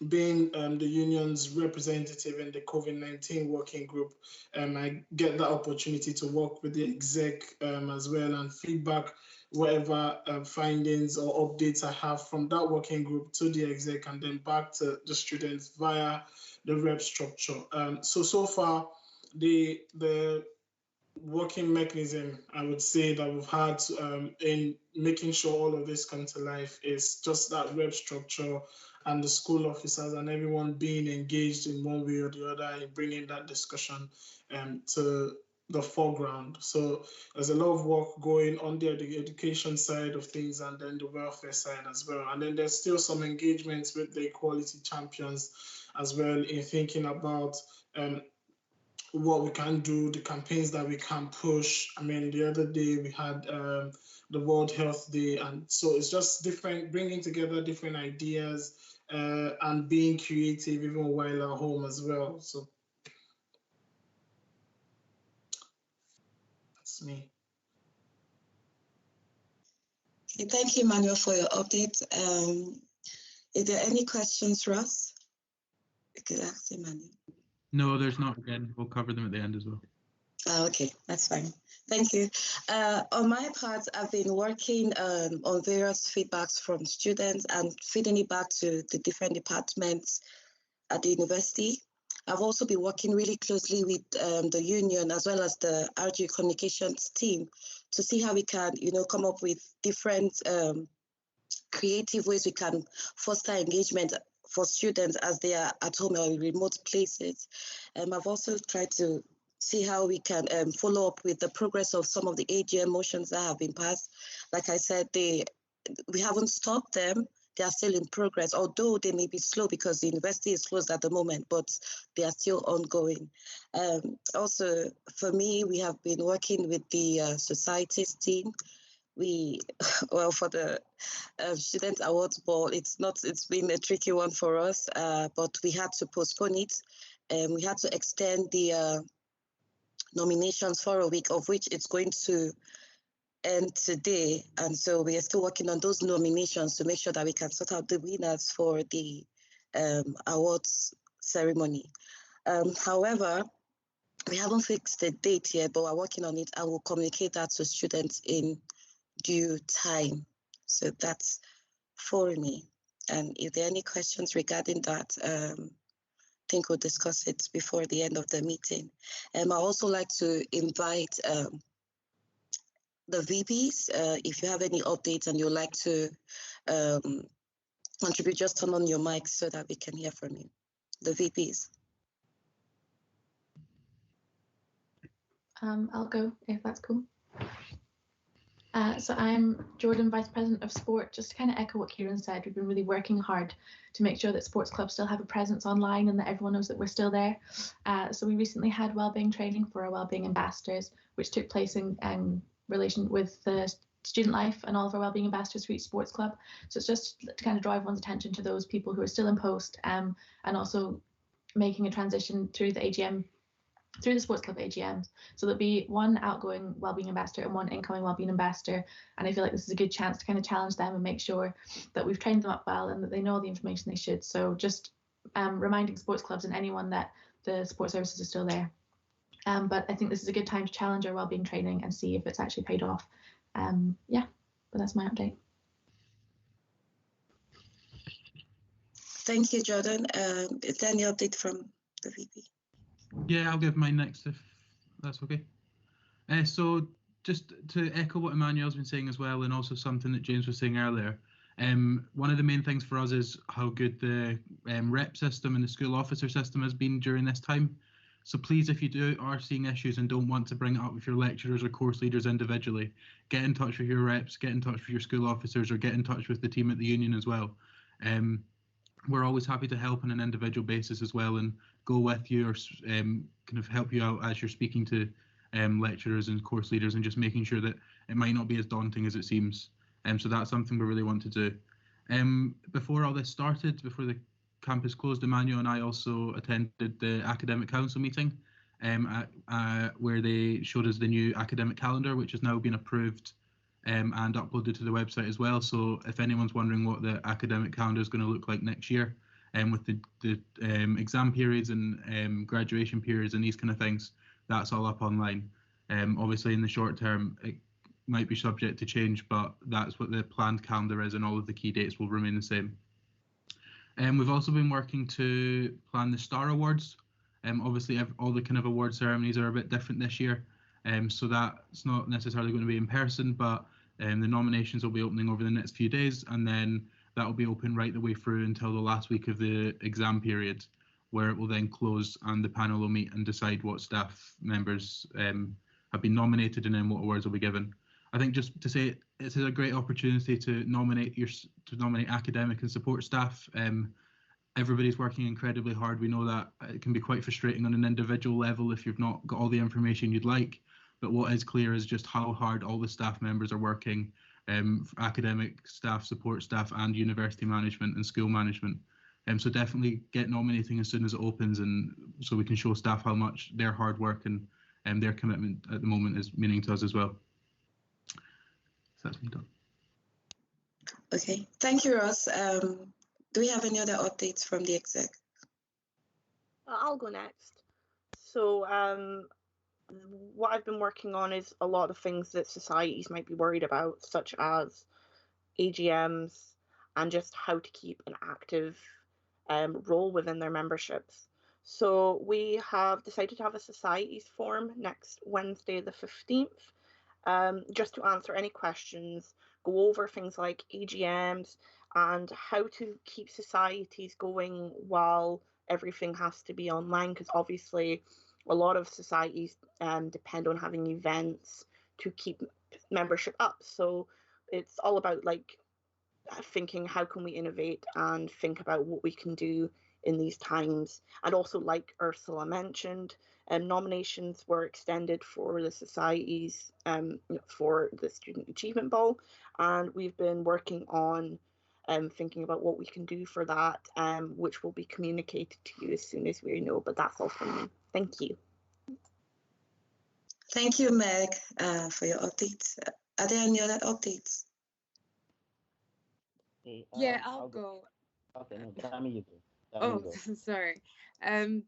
being the union's representative in the COVID-19 working group, I get that opportunity to work with the exec as well, and feedback whatever findings or updates I have from that working group to the exec, and then back to the students via the rep structure. So far, the working mechanism, I would say, that we've had in making sure all of this come to life is just that rep structure and the school officers and everyone being engaged in one way or the other in bringing that discussion to the foreground. So there's a lot of work going on the education side of things, and then the welfare side as well. And then there's still some engagements with the equality champions as well, in thinking about what we can do, the campaigns that we can push. I mean, the other day we had the World Health Day, and so it's just different, bringing together different ideas and being creative even while at home as well. So that's me. Okay, thank you, Manuel, for your update. Is there any questions, Ross? You could ask Emmanuel. No, there's not. Again, we'll cover them at the end as well. Okay, that's fine. Thank you. On my part, I've been working on various feedbacks from students and feeding it back to the different departments at the university. I've also been working really closely with the union as well as the RGU communications team to see how we can, come up with different creative ways we can foster engagement for students as they are at home or in remote places. I've also tried to see how we can follow up with the progress of some of the AGM motions that have been passed. Like I said, we haven't stopped them. They are still in progress, although they may be slow because the university is closed at the moment, but they are still ongoing. Also, for me, we have been working with the societies team. For the Student Awards Ball, it's been a tricky one for us, but we had to postpone it. We had to extend the nominations for a week, of which it's going to end today. And so we are still working on those nominations to make sure that we can sort out the winners for the awards ceremony. However, we haven't fixed the date yet, but we're working on it, and we'll communicate that to students in due time. So that's for me. And if there are any questions regarding that, I think we'll discuss it before the end of the meeting. I also like to invite the VPs, if you have any updates and you'd like to contribute, just turn on your mic so that we can hear from you. The VPs. I'll go if that's cool. So I'm Jordan, Vice President of Sport. Just to kind of echo what Kieran said, we've been really working hard to make sure that sports clubs still have a presence online and that everyone knows that we're still there. So we recently had wellbeing training for our wellbeing ambassadors, which took place in relation with the Student Life and all of our wellbeing ambassadors for each sports club. So it's just to kind of draw everyone's attention to those people who are still in post, and also making a transition through the AGM, through the sports club AGMs. So there'll be one outgoing wellbeing ambassador and one incoming wellbeing ambassador. And I feel like this is a good chance to kind of challenge them and make sure that we've trained them up well and that they know the information they should. So just reminding sports clubs and anyone that the support services are still there. But I think this is a good time to challenge our wellbeing training and see if it's actually paid off. Yeah, but that's my update. Thank you, Jordan. Is there any update from the VP? Yeah, I'll give mine next if that's okay. So just to echo what Emmanuel's been saying as well, and also something that James was saying earlier, one of the main things for us is how good the rep system and the school officer system has been during this time. So please, if you are seeing issues and don't want to bring it up with your lecturers or course leaders individually, get in touch with your reps, get in touch with your school officers, or get in touch with the team at the union as well. We're always happy to help on an individual basis as well, and go with you or kind of help you out as you're speaking to lecturers and course leaders, and just making sure that it might not be as daunting as it seems. So that's something we really want to do. Before all this started, before the campus closed, Emmanuel and I also attended the academic council meeting, where they showed us the new academic calendar, which has now been approved and uploaded to the website as well. So if anyone's wondering what the academic calendar is going to look like next year, with the exam periods and graduation periods and these kind of things, that's all up online. Obviously, in the short term, it might be subject to change, but that's what the planned calendar is, and all of the key dates will remain the same. We've also been working to plan the Star Awards. Obviously, all the kind of award ceremonies are a bit different this year, so that's not necessarily going to be in person, but the nominations will be opening over the next few days, and then that will be open right the way through until the last week of the exam period, where it will then close and the panel will meet and decide what staff members have been nominated and then what awards will be given. I think just to say, it's a great opportunity to nominate academic and support staff. Everybody's working incredibly hard. We know that it can be quite frustrating on an individual level if you've not got all the information you'd like. But what is clear is just how hard all the staff members are working, academic staff, support staff, and university management and school management. So definitely get nominating as soon as it opens, and so we can show staff how much their hard work and their commitment at the moment is meaning to us as well. So that's me done. Okay, thank you, Ross. Do we have any other updates from the exec? I'll go next. So what I've been working on is a lot of things that societies might be worried about, such as AGMs and just how to keep an active role within their memberships. So we have decided to have a societies forum next Wednesday the 15th, just to answer any questions, go over things like AGMs and how to keep societies going while everything has to be online, because obviously a lot of societies depend on having events to keep membership up. So it's all about like thinking how can we innovate and think about what we can do in these times. And also, like Ursula mentioned, nominations were extended for the societies for the Student Achievement Ball, and we've been working on thinking about what we can do for that, which will be communicated to you as soon as we know. But that's all from me. Thank you. Thank you, Meg, for your updates. Are there any other updates? Okay, Yeah, I'll go. Okay, no, Dami, you go. Oh, sorry.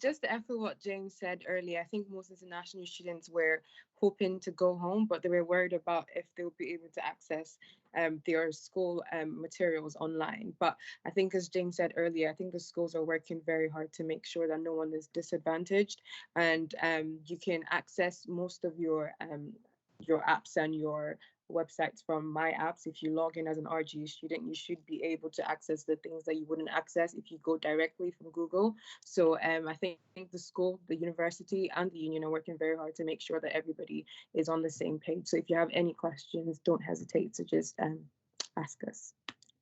Just to echo what James said earlier, I think most international students were hoping to go home, but they were worried about if they would be able to access their school materials online. But I think, as James said earlier, I think the schools are working very hard to make sure that no one is disadvantaged, and you can access most of your apps and your websites from my apps. If you log in as an RGU student, you should be able to access the things that you wouldn't access if you go directly from Google. So I think the school, the university, and the union are working very hard to make sure that everybody is on the same page. So if you have any questions, don't hesitate to just ask us.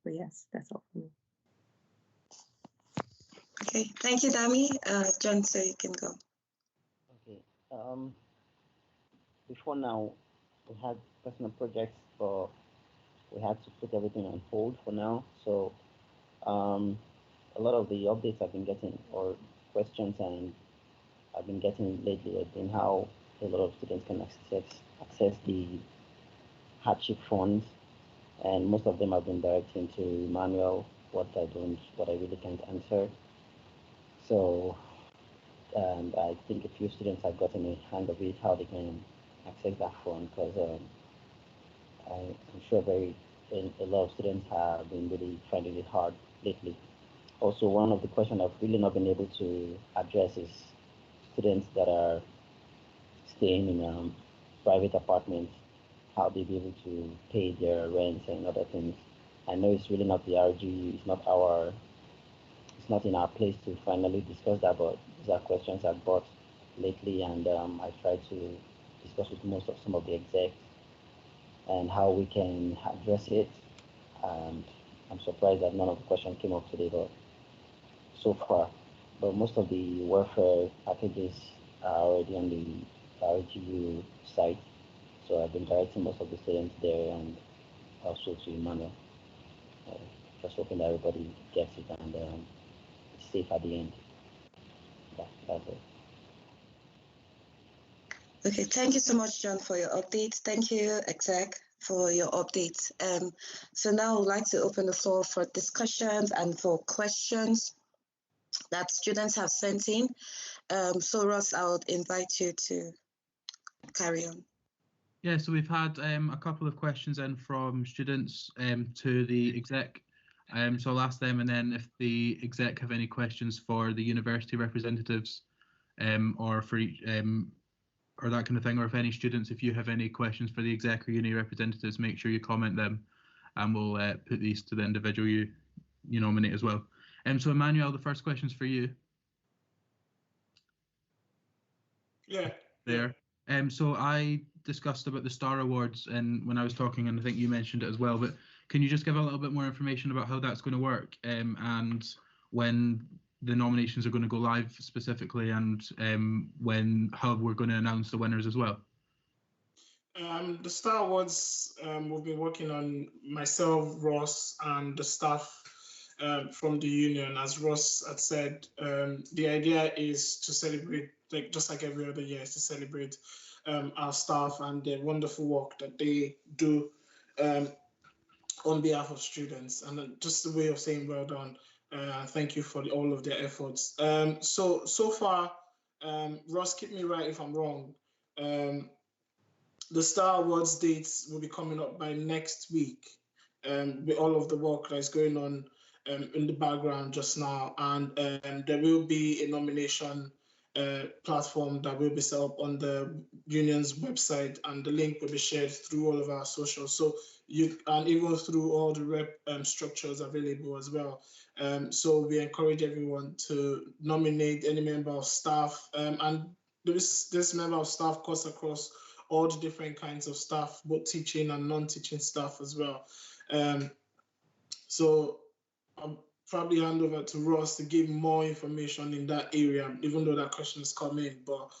But yes, that's all for me. Okay, thank you, Dami. John, so you can go. Okay. Before now, we had personal projects, but we had to put everything on hold for now. So a lot of the updates I've been getting, or questions and I've been getting lately, have been how a lot of students can access the hardship funds, and most of them have been directing to Emmanuel what I really can't answer. So I think a few students have gotten a hang of it, how they can access that fund, because I'm sure a lot of students have been really finding it hard lately. Also, one of the questions I've really not been able to address is students that are staying in private apartments, how they be able to pay their rents and other things. I know it's really not the RGU, it's not in our place to finally discuss that, but these are questions I've brought lately, and I tried to discuss with some of the execs and how we can address it. And I'm surprised that none of the questions came up today, but so far. But most of the welfare packages are already on the RGU site, so I've been directing most of the students there, and also to Emmanuel. just hoping that everybody gets it and it's safe at the end. That's it. Okay, thank you so much, John, for your updates. Thank you, Exec, for your updates. So now I would like to open the floor for discussions and for questions that students have sent in. So Ross, I would invite you to carry on. Yeah, so we've had a couple of questions in from students to the exec. So I'll ask them, and then if the exec have any questions for the university representatives or for or that kind of thing, or if any students, if you have any questions for the exec or uni representatives, make sure you comment them, and we'll put these to the individual you nominate as well. So Emmanuel, the first question's for you. Yeah. There. So I discussed about the Star Awards and when I was talking, and I think you mentioned it as well, but can you just give a little bit more information about how that's going to work and when the nominations are going to go live specifically, and how we're going to announce the winners as well? The Star Awards, we've been working on, myself, Ross, and the staff from the union. As Ross had said, the idea is to celebrate, just like every other year, is to celebrate our staff and the wonderful work that they do on behalf of students. And just a way of saying well done. Thank you for all of their efforts. So far, Ross, keep me right if I'm wrong. The Star Awards dates will be coming up by next week, with all of the work that's going on in the background just now. And there will be a nomination platform that will be set up on the union's website, and the link will be shared through all of our socials. So and even through all the rep structures available as well. So we encourage everyone to nominate any member of staff, and this member of staff cuts across all the different kinds of staff, both teaching and non-teaching staff as well. So I'll probably hand over to Ross to give more information in that area, even though that question has come in. But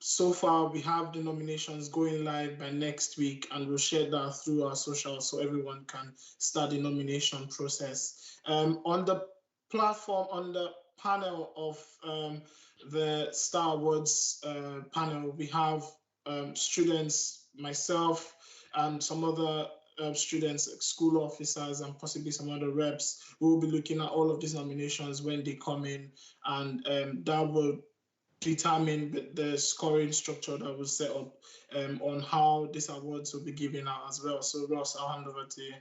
so far, we have the nominations going live by next week, and we'll share that through our socials so everyone can start the nomination process. On the platform, on the panel of the Star Awards panel, we have students, myself, and some other students, school officers, and possibly some other reps who will be looking at all of these nominations when they come in, and that will determine the scoring structure that was set up on how these awards will be given out as well. So Ross, I'll hand over to you.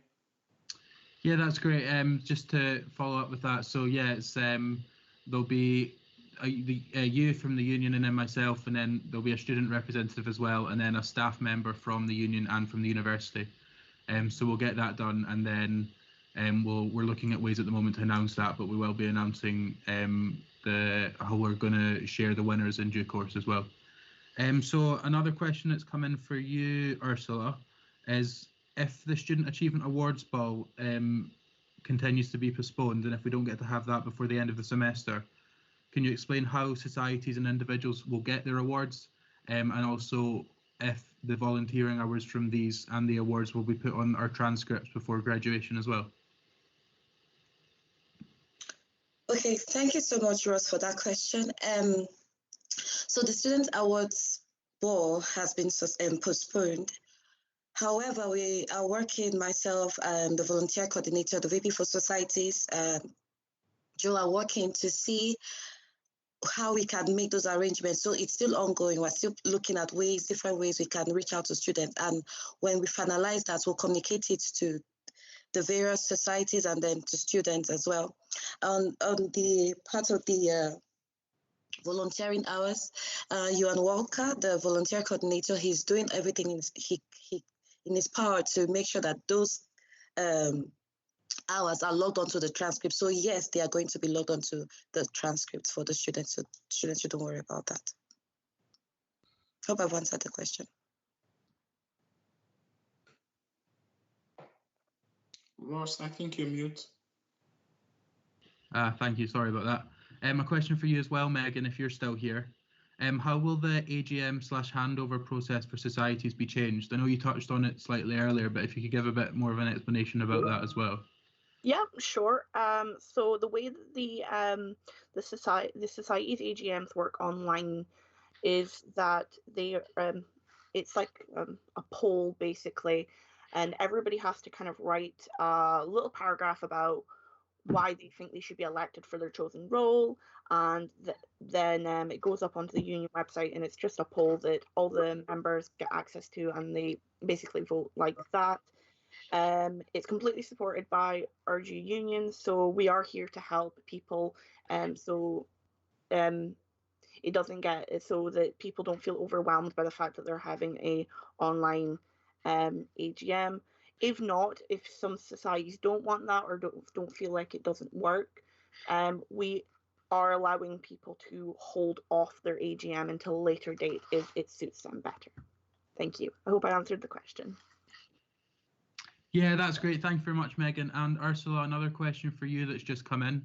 Yeah, that's great. Just to follow up with that, so yeah, it's there'll be you from the union and then myself, and then there'll be a student representative as well, and then a staff member from the union and from the university. So we'll get that done, and then we're looking at ways at the moment to announce that, but we will be announcing how we're going to share the winners in due course as well. So another question that's come in for you, Ursula, is if the Student Achievement Awards Ball continues to be postponed, and if we don't get to have that before the end of the semester, can you explain how societies and individuals will get their awards, and also if the volunteering hours from these and the awards will be put on our transcripts before graduation as well? Okay, thank you so much, Ross, for that question. So the Student Awards Ball has been postponed. However, we are working, myself and the volunteer coordinator, the VP for Societies, Joe, are working to see how we can make those arrangements. So it's still ongoing. We're still looking at different ways we can reach out to students. And when we finalize that, we'll communicate it to the various societies and then to students as well. On the part of the volunteering hours, Johan Walker, the volunteer coordinator, he's doing everything in his power to make sure that those hours are logged onto the transcript. So yes, they are going to be logged onto the transcripts for the students. So students shouldn't worry about that. Hope I've answered the question. Ross, I think you're mute. Thank you. Sorry about that. A question for you as well, Megan, if you're still here. How will the AGM/handover process for societies be changed? I know you touched on it slightly earlier, but if you could give a bit more of an explanation about that as well. Yeah, sure. So the way that the society's AGMs work online is that it's like a poll basically, and everybody has to kind of write a little paragraph about why they think they should be elected for their chosen role, and then it goes up onto the union website, and it's just a poll that all the members get access to, and they basically vote like that. It's completely supported by RGU unions, so we are here to help people. So it doesn't get so that people don't feel overwhelmed by the fact that they're having a online AGM. If not, if some societies don't want that or don't feel like it doesn't work, we are allowing people to hold off their AGM until a later date if it suits them better. Thank you. I hope I answered the question. Yeah, that's great. Thank you very much, Megan. And Ursula, another question for you that's just come in.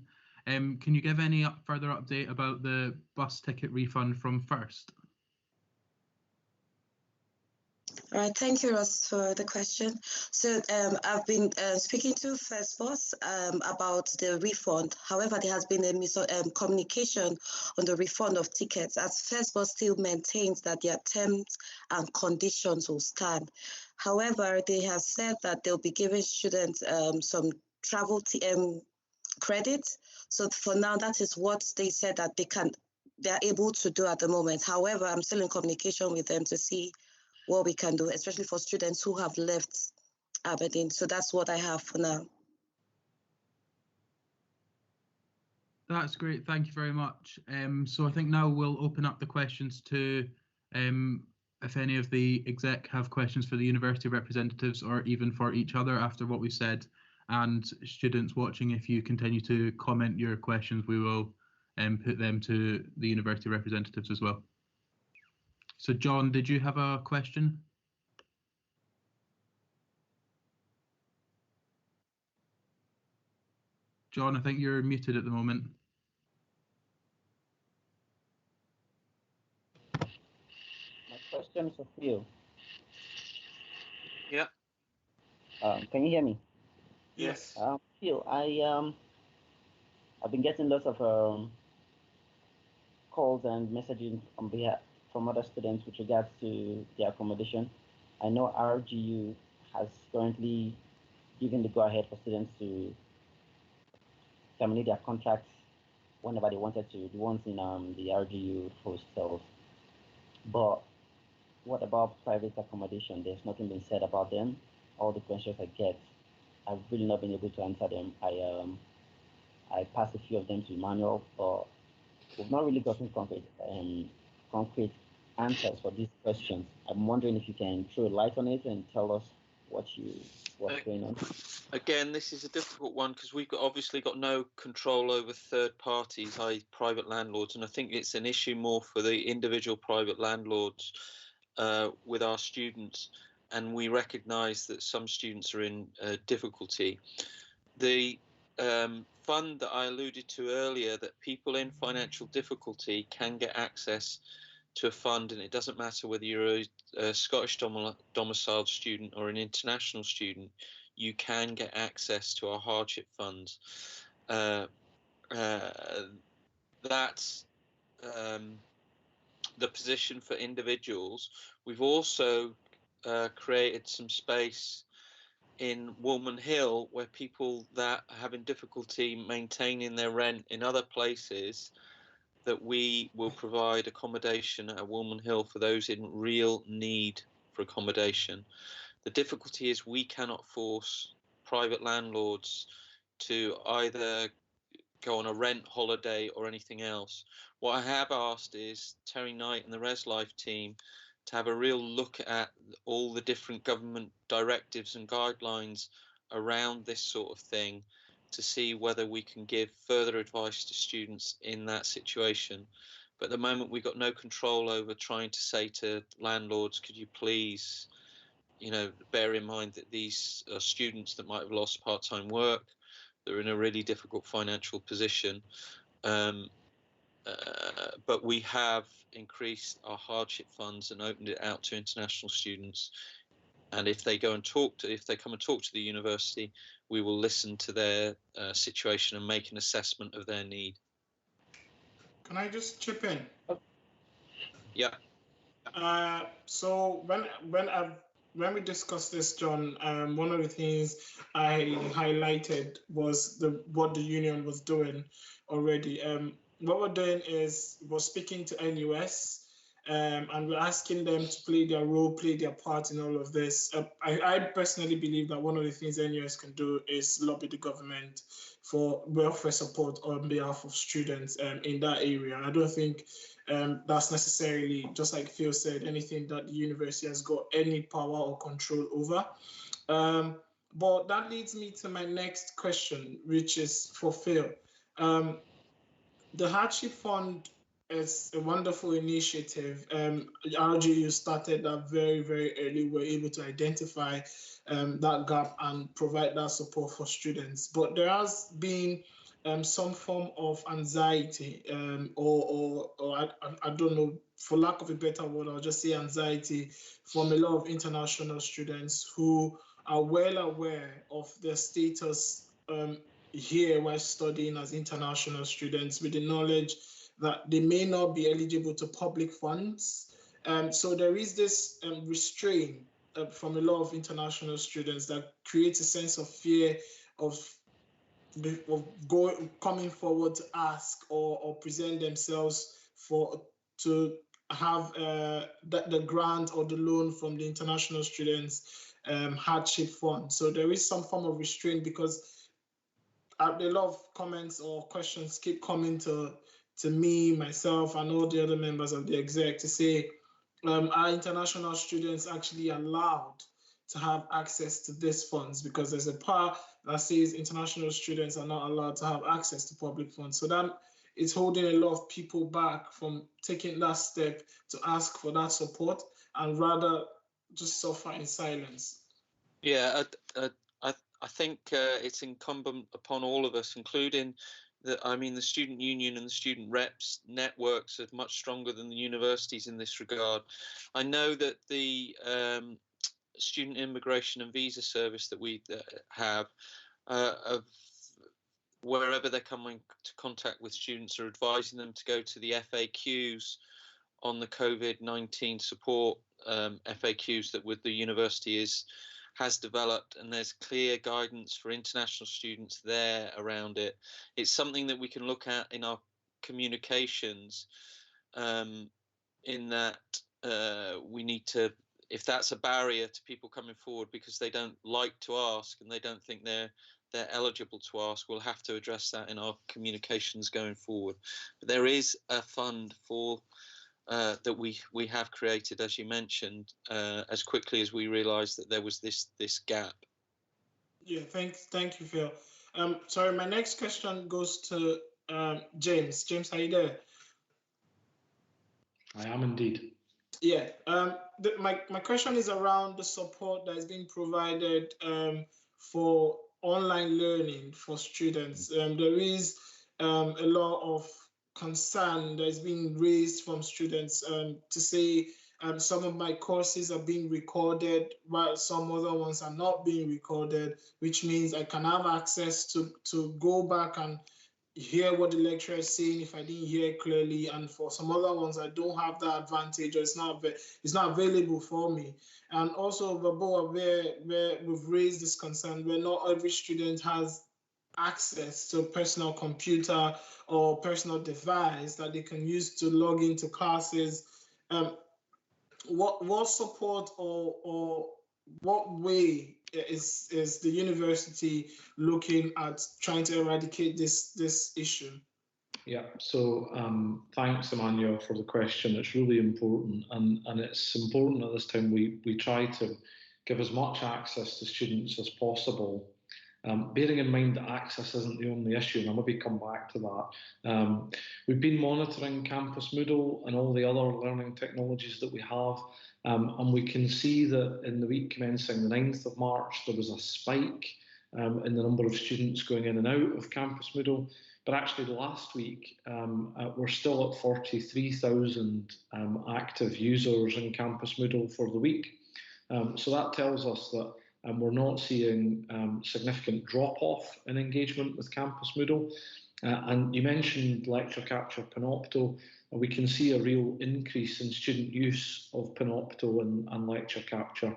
Can you give any further update about the bus ticket refund from First? All right, thank you, Ross, for the question. So I've been speaking to First Boss about the refund. However, there has been a communication on the refund of tickets, as First Boss still maintains that their terms and conditions will stand. However, they have said that they'll be giving students some travel credits. So for now, that is what they said that they're able to do at the moment. However, I'm still in communication with them to see what we can do, especially for students who have left Aberdeen. So that's what I have for now. That's great. Thank you very much. So I think now we'll open up the questions to if any of the exec have questions for the university representatives or even for each other after what we said. And students watching, if you continue to comment your questions, we will put them to the university representatives as well. So John, did you have a question? John, I think you're muted at the moment. My question is for Phil. Yeah. Can you hear me? Yes. Phil, I've been getting lots of calls and messaging from other students with regards to their accommodation. I know RGU has currently given the go-ahead for students to terminate their contracts whenever they wanted to, the ones in the RGU hostels. But what about private accommodation? There's nothing been said about them. All the questions I get, I've really not been able to answer them. I passed a few of them to Emmanuel, but we've not really gotten concrete answers for these questions. I'm wondering if you can throw a light on it and tell us what's going on. Again, this is a difficult one because we've obviously got no control over third parties, i.e. private landlords, and I think it's an issue more for the individual private landlords with our students, and we recognise that some students are in difficulty. The fund that I alluded to earlier, that people in financial difficulty can get access to a fund, and it doesn't matter whether you're a Scottish domiciled student or an international student, you can get access to our hardship funds. That's the position for individuals. We've also created some space in Woolman Hill where people that are having difficulty maintaining their rent in other places, that we will provide accommodation at Woolman Hill for those in real need for accommodation. The difficulty is we cannot force private landlords to either go on a rent holiday or anything else. What I have asked is Terry Knight and the Res Life team to have a real look at all the different government directives and guidelines around this sort of thing to see whether we can give further advice to students in that situation. But at the moment, we've got no control over trying to say to landlords, could you please, bear in mind that these are students that might have lost part-time work, they're in a really difficult financial position. But we have increased our hardship funds and opened it out to international students and if they go and if they come and talk to the university, we will listen to their situation and make an assessment of their need. Can I just chip in? Yeah. So when we discussed this, John, one of the things I highlighted was what the union was doing already. What we're doing is we're speaking to NUS, and we're asking them to play their role, play their part in all of this. I personally believe that one of the things NUS can do is lobby the government for welfare support on behalf of students in that area. I don't think that's necessarily, just like Phil said, anything that the university has got any power or control over. But that leads me to my next question, which is for Phil. The Hardship Fund is a wonderful initiative. RGU started that very, very early. We're able to identify that gap and provide that support for students. But there has been some form of anxiety, or I don't know, for lack of a better word, I'll just say anxiety from a lot of international students who are well aware of their status here while studying as international students, with the knowledge that they may not be eligible to public funds. So there is this restraint from a lot of international students that creates a sense of fear of coming forward to ask or present themselves to have the grant or the loan from the international students hardship fund. So there is some form of restraint, because a lot of comments or questions keep coming to me, myself, and all the other members of the exec to say, are international students actually allowed to have access to these funds? Because there's a part that says international students are not allowed to have access to public funds. So that is holding a lot of people back from taking that step to ask for that support, and rather just suffer in silence. Yeah, I think it's incumbent upon all of us, including the student union and the student reps networks are much stronger than the universities in this regard. I know that the student immigration and visa service that we have, wherever they're coming to contact with students, are advising them to go to the FAQs on the COVID-19 support FAQs that the university has developed, and there's clear guidance for international students there around it. It's something that we can look at in our communications, in that we need to, if that's a barrier to people coming forward because they don't like to ask and they don't think they're eligible to ask, we'll have to address that in our communications going forward. But there is a fund for that we have created, as you mentioned, as quickly as we realised that there was this gap. Yeah, thank you, Phil. Sorry, my next question goes to James. James, are you there? I am indeed. Yeah. My question is around the support that is being provided for online learning for students. There is a lot of concern that is being raised from students to say some of my courses are being recorded while some other ones are not being recorded, which means I can have access to go back and hear what the lecturer is saying if I didn't hear clearly, and for some other ones I don't have that advantage, or it's not available for me. And also, where we've raised this concern, where not every student has access to a personal computer or personal device that they can use to log into classes. What support or what way is the university looking at trying to eradicate this issue? Yeah, so thanks, Emmanuel, for the question. It's really important, and it's important at this time we try to give as much access to students as possible, bearing in mind that access isn't the only issue, and I'll maybe come back to that. We've been monitoring Campus Moodle and all the other learning technologies that we have, and we can see that in the week commencing the 9th of March, there was a spike in the number of students going in and out of Campus Moodle. But actually last week, we're still at 43,000 active users in Campus Moodle for the week. So that tells us that we're not seeing significant drop-off in engagement with Campus Moodle. And you mentioned lecture capture Panopto. We can see a real increase in student use of Panopto and lecture capture.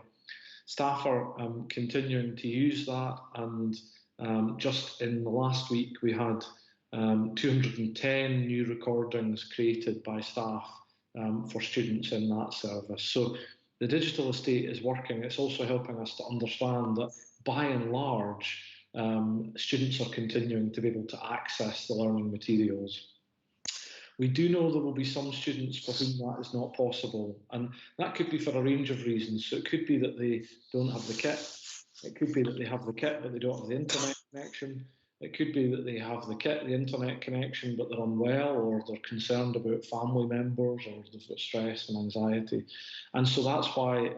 Staff are continuing to use that, and just in the last week we had 210 new recordings created by staff for students in that service. So the digital estate is working. It's also helping us to understand that by and large, students are continuing to be able to access the learning materials. We do know there will be some students for whom that is not possible, and that could be for a range of reasons. So it could be that they don't have the kit. It could be that they have the kit but they don't have the internet connection. It could be that they have the kit, the internet connection, but they're unwell, or they're concerned about family members, or they've got stress and anxiety. And so that's why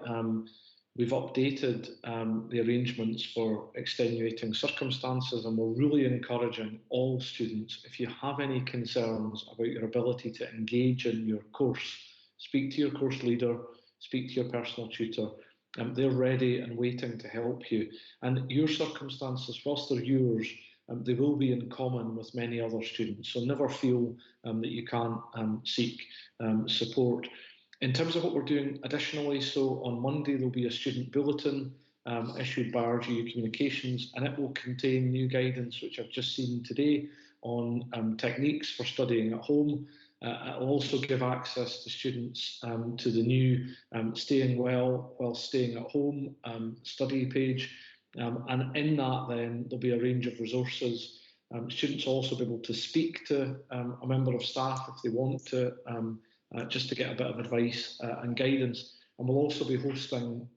we've updated the arrangements for extenuating circumstances, and we're really encouraging all students, if you have any concerns about your ability to engage in your course, speak to your course leader, speak to your personal tutor. They're ready and waiting to help you. And your circumstances, whilst they're yours, they will be in common with many other students. So never feel that you can't seek support. In terms of what we're doing additionally, so on Monday there'll be a student bulletin issued by RGU Communications, and it will contain new guidance, which I've just seen today, on techniques for studying at home. It will also give access to students to the new Staying Well While Staying at Home study page. And in that then there'll be a range of resources. Students will also be able to speak to a member of staff if they want to, just to get a bit of advice and guidance. And we'll also be hosting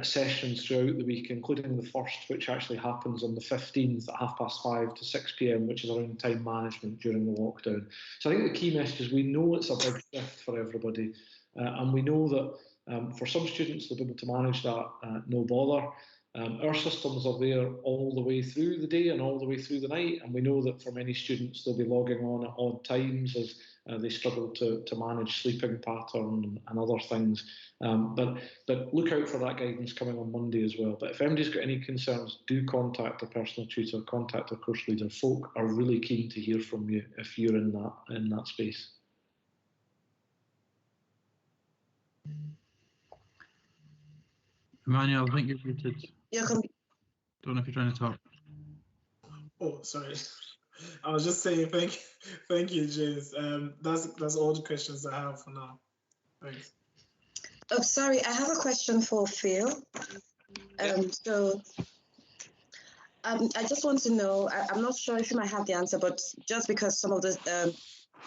sessions throughout the week, including the first, which actually happens on the 15th at 5:30 to 6 p.m, which is around time management during the lockdown. So I think the key message is we know it's a big shift for everybody, and we know that for some students they'll be able to manage that no bother. Our systems are there all the way through the day and all the way through the night, and we know that for many students they'll be logging on at odd times as they struggle to manage sleeping pattern and other things. But look out for that guidance coming on Monday as well. But if anybody's got any concerns, do contact a personal tutor, contact a course leader. Folk are really keen to hear from you if you're in that space. Emmanuel, I think you're muted. Yeah, Don't know if you're trying to talk. Oh, sorry. I was just saying thank you, James. That's all the questions I have for now. Thanks. Oh, sorry, I have a question for Phil. I just want to know, I'm not sure if you might have the answer, but just because some of the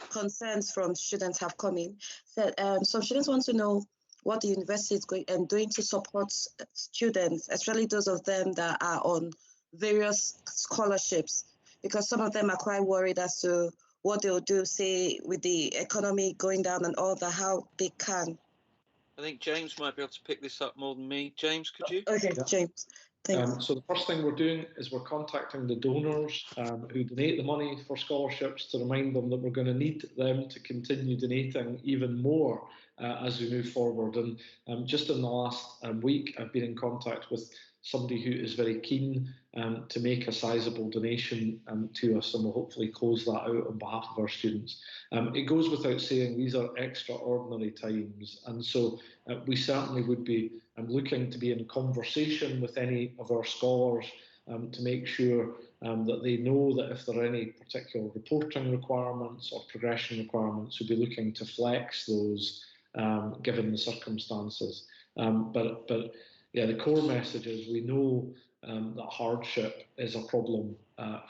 concerns from students have come in, that some students want to know what the university is doing to support students, especially those of them that are on various scholarships, because some of them are quite worried as to what they'll do, say, with the economy going down and all that, how they can. I think James might be able to pick this up more than me. James, could you? Okay, yeah. James. So the first thing we're doing is we're contacting the donors who donate the money for scholarships to remind them that we're going to need them to continue donating even more as we move forward. And just in the last week, I've been in contact with somebody who is very keen to make a sizable donation to us, and we'll hopefully close that out on behalf of our students. It goes without saying these are extraordinary times, and so we certainly would be looking to be in conversation with any of our scholars to make sure that they know that if there are any particular reporting requirements or progression requirements, we'll be looking to flex those given the circumstances. But yeah, the core message is we know that hardship is a problem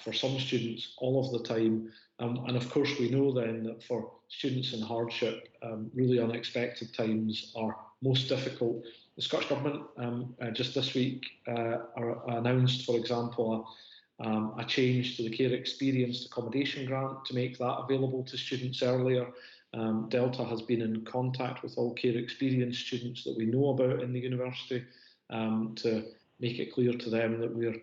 for some students all of the time. And of course, we know then that for students in hardship, really unexpected times are most difficult. The Scottish Government just this week announced, for example, a change to the Care Experienced Accommodation Grant to make that available to students earlier. Delta has been in contact with all Care Experienced students that we know about in the university to make it clear to them that we're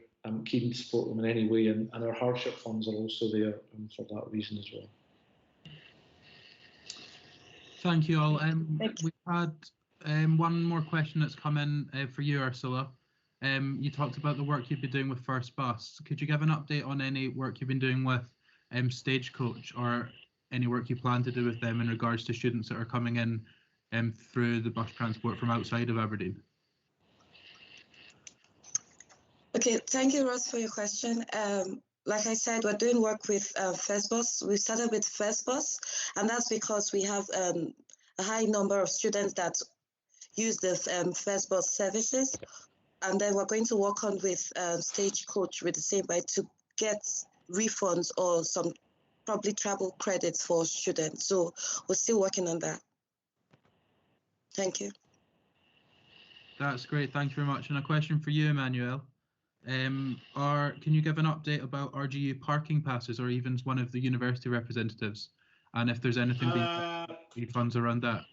keen to support them in any way, and our hardship funds are also there for that reason as well. Thank you all. We've had one more question that's come in for you, Ursula. You talked about the work you've been doing with First Bus. Could you give an update on any work you've been doing with Stagecoach, or any work you plan to do with them in regards to students that are coming in through the bus transport from outside of Aberdeen? Okay, thank you, Ross, for your question. Like I said, we're doing work with First Bus. We started with First Bus, and that's because we have a high number of students that use the First Bus services. And then we're going to work on with Stagecoach with the same way to get refunds or some probably travel credits for students. So we're still working on that. Thank you. That's great. Thank you very much. And a question for you, Emmanuel. Can you give an update about RGU parking passes, or even one of the university representatives, and if there's anything being refunds around that?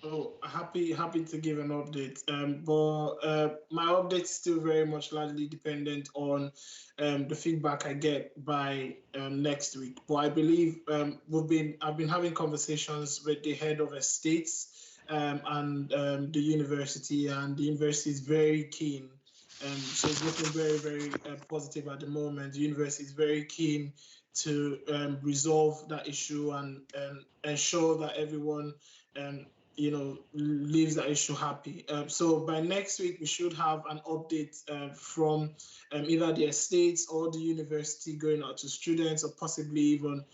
Oh, happy to give an update. But my update is still very much largely dependent on the feedback I get by next week. But I believe I've been having conversations with the head of estates and the university, and the university is very keen. So it's looking very, very positive at the moment. The university is very keen to resolve that issue and ensure that everyone leaves that issue happy. So by next week, we should have an update from either the estates or the university going out to students, or possibly even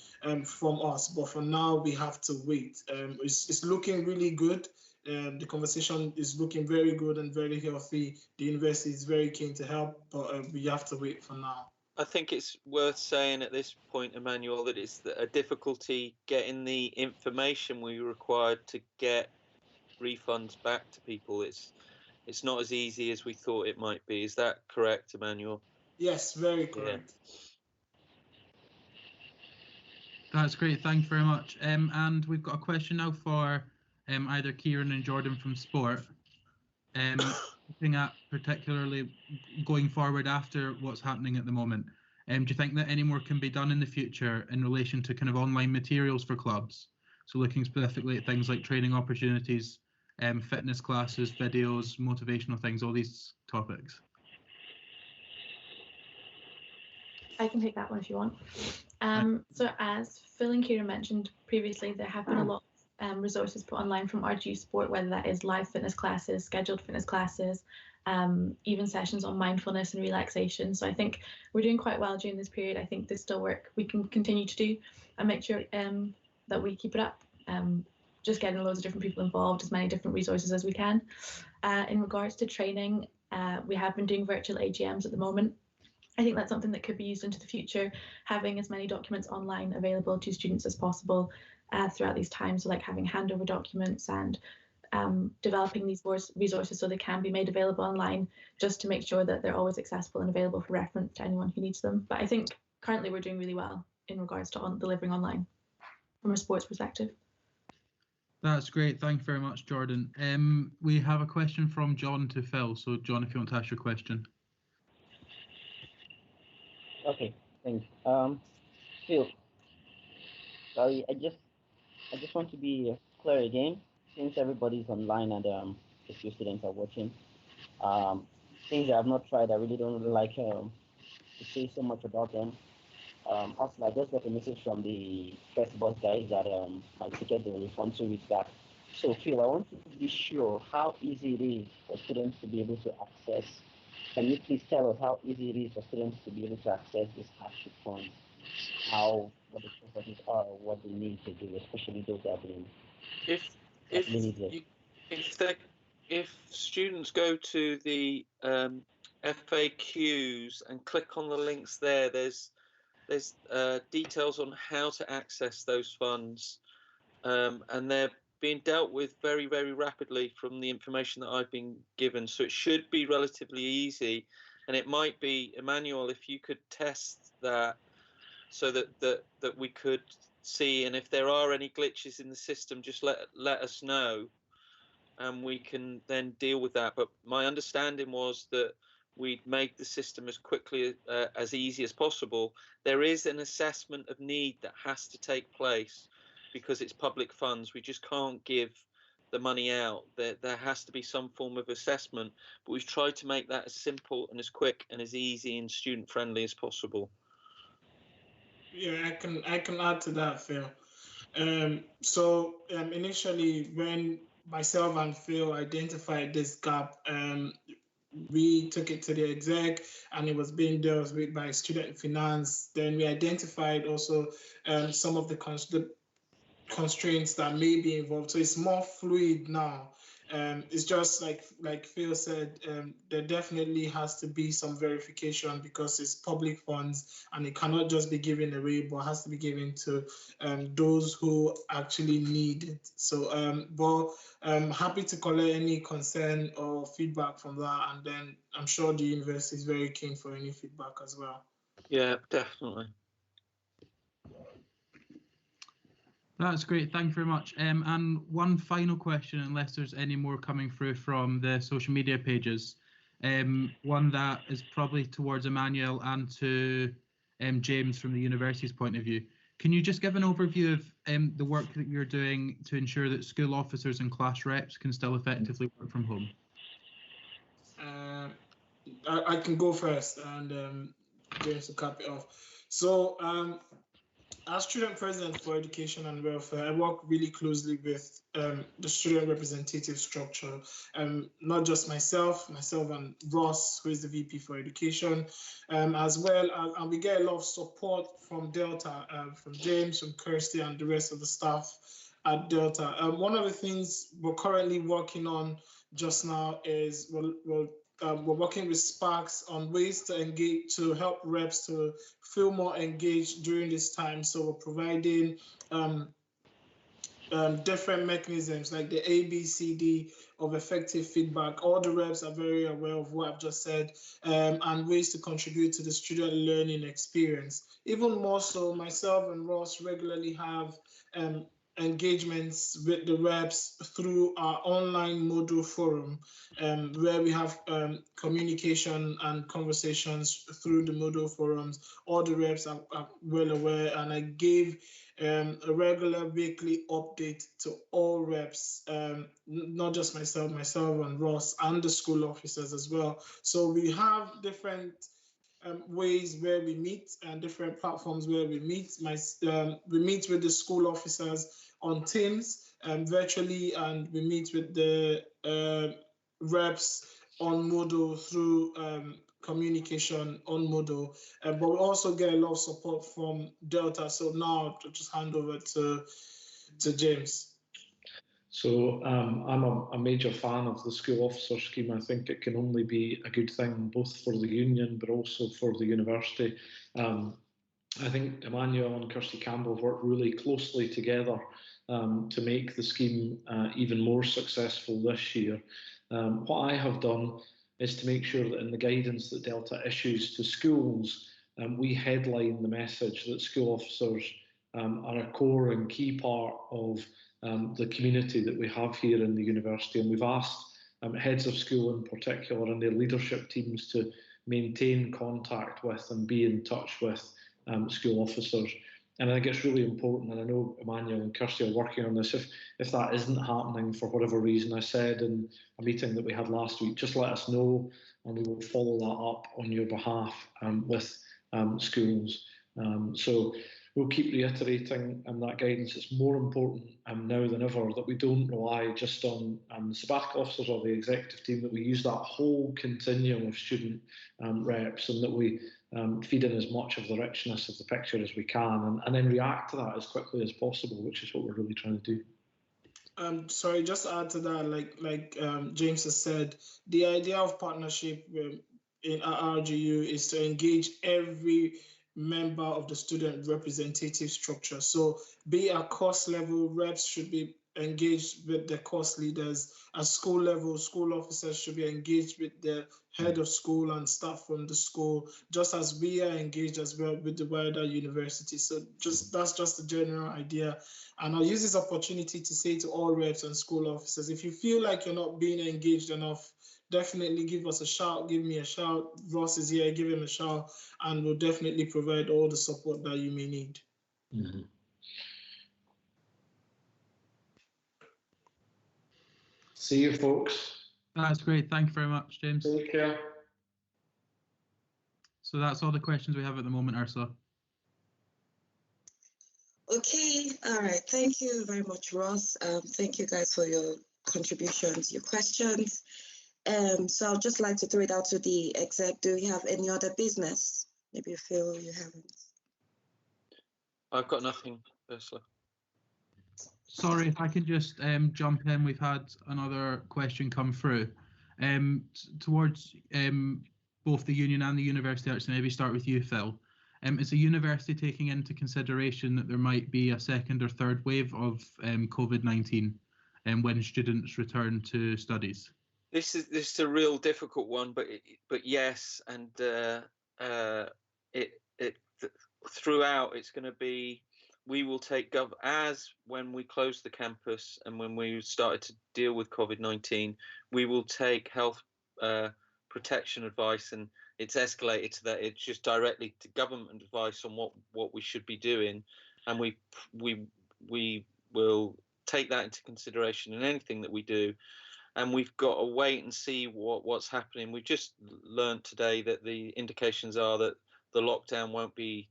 from us. But for now, we have to wait. It's looking really good. The conversation is looking very good and very healthy. The university is very keen to help, but we have to wait for now. I think it's worth saying at this point, Emmanuel, that it's a difficulty getting the information we required to get refunds back to people. It's not as easy as we thought it might be. Is that correct, Emmanuel? Yes, very correct. Yeah. That's great. Thank you very much. And we've got a question now for either Kieran and Jordan from Sport. Looking at particularly going forward after what's happening at the moment, do you think that any more can be done in the future in relation to kind of online materials for clubs? So looking specifically at things like training opportunities, fitness classes, videos, motivational things, all these topics. I can take that one if you want. So as Phil and Kieran mentioned previously, there have been a lot of resources put online from RGU Sport, whether that is live fitness classes, scheduled fitness classes, even sessions on mindfulness and relaxation. So I think we're doing quite well during this period. I think there's still work we can continue to do and make sure that we keep it up. Just getting loads of different people involved, as many different resources as we can. In regards to training, we have been doing virtual AGMs at the moment. I think that's something that could be used into the future, having as many documents online available to students as possible throughout these times, so like having handover documents and developing these resources so they can be made available online, just to make sure that they're always accessible and available for reference to anyone who needs them. But I think currently we're doing really well in regards to delivering online from a sports perspective. That's great. Thank you very much, Jordan. We have a question from John to Phil. So John, if you want to ask your question. Okay, thanks. Phil, sorry, I just want to be clear again, since everybody's online and a few students are watching. Things I have not tried, I really don't like to say so much about them. Also, I just got a message from the First Bus guys that my ticket will refund 2 weeks back. So Phil, I want to be sure how easy it is for students to be able to access. Can you please tell us how easy it is for students to be able to access these hardship funds? What the processes are, what they need to do, especially those that have been if students go to the FAQs and click on the links there, there's details on how to access those funds, and they're being dealt with very, very rapidly from the information that I've been given. So it should be relatively easy, and it might be, Emmanuel, if you could test that so that we could see, and if there are any glitches in the system, just let us know, and we can then deal with that. But my understanding was that we'd make the system as quickly as easy as possible. There is an assessment of need that has to take place because it's public funds. We just can't give the money out. There has to be some form of assessment, but we've tried to make that as simple and as quick and as easy and student friendly as possible. Yeah, I can add to that, Phil. Initially, when myself and Phil identified this gap, we took it to the exec and it was being dealt with by student finance. Then we identified also some of the constraints that may be involved. So it's more fluid now. It's just like Phil said, there definitely has to be some verification because it's public funds and it cannot just be given away, but has to be given to those who actually need it. So, but I'm happy to collect any concern or feedback from that, and then I'm sure the university is very keen for any feedback as well. Yeah, definitely. That's great. Thank you very much. And one final question, unless there's any more coming through from the social media pages. One that is probably towards Emmanuel and to James from the university's point of view. Can you just give an overview of the work that you're doing to ensure that school officers and class reps can still effectively work from home? I can go first, and James will cap it off. So, as student president for education and welfare, I work really closely with the student representative structure, not just myself and Ross, who is the VP for education, as well, and we get a lot of support from Delta, from James, from Kirsty, and the rest of the staff at Delta. One of the things we're currently working on just now is we're working with Sparks on ways to engage, to help reps to feel more engaged during this time. So we're providing different mechanisms like the ABCD of effective feedback. All the reps are very aware of what I've just said, and ways to contribute to the student learning experience. Even more so, myself and Ross regularly have engagements with the reps through our online Moodle forum, where we have communication and conversations through the Moodle forums. All the reps are well aware, and I gave a regular weekly update to all reps, not just myself and Ross, and the school officers as well. So we have different ways where we meet and different platforms where we meet. We meet with the school officers on Teams virtually, and we meet with the reps on Moodle through communication on Moodle. But we also get a lot of support from Delta. So now I'll just hand over to James. So I'm a major fan of the school officer scheme. I think it can only be a good thing, both for the union, but also for the university. I think Emmanuel and Kirsty Campbell have worked really closely together to make the scheme even more successful this year. What I have done is to make sure that in the guidance that Delta issues to schools, we headline the message that school officers are a core and key part of the community that we have here in the university. And we've asked heads of school in particular and their leadership teams to maintain contact with and be in touch with school officers. And I think it's really important, and I know Emmanuel and Kirsty are working on this. If that isn't happening for whatever reason, I said in a meeting that we had last week, just let us know and we will follow that up on your behalf with schools. So we'll keep reiterating that guidance. It's more important now than ever that we don't rely just on the sabbatical officers or the executive team, that we use that whole continuum of student reps, and that we feed in as much of the richness of the picture as we can, and then react to that as quickly as possible, which is what we're really trying to do. Sorry, just to add to that, like James has said, the idea of partnership in RGU is to engage every member of the student representative structure. So be at course level, reps should be engaged with the course leaders. At school level, school officers should be engaged with the head of school and staff from the school, just as we are engaged as well with the wider university. So that's just a general idea. And I'll use this opportunity to say to all reps and school officers, if you feel like you're not being engaged enough, definitely give us a shout, give me a shout. Ross is here, give him a shout, and we'll definitely provide all the support that you may need. Mm-hmm. See you, folks. That's great. Thank you very much, James. Take care. So that's all the questions we have at the moment, Ursula. Okay, all right. Thank you very much, Ross. Thank you guys for your contributions, your questions. So I'd just like to throw it out to the exec. Do you have any other business? Maybe you feel you haven't. I've got nothing, Ursula. Sorry, if I can just jump in. We've had another question come through towards both the union and the university. Actually, maybe start with you, Phil. Is the university taking into consideration that there might be a second or third wave of COVID-19 when students return to studies? This is a real difficult one, but yes, and throughout it's going to be. We will take as when we closed the campus and when we started to deal with COVID-19, we will take health protection advice, and it's escalated to that. It's just directly to government advice on what we should be doing, and we will take that into consideration in anything that we do. And we've got to wait and see what's happening. We've just learned today that the indications are that the lockdown won't be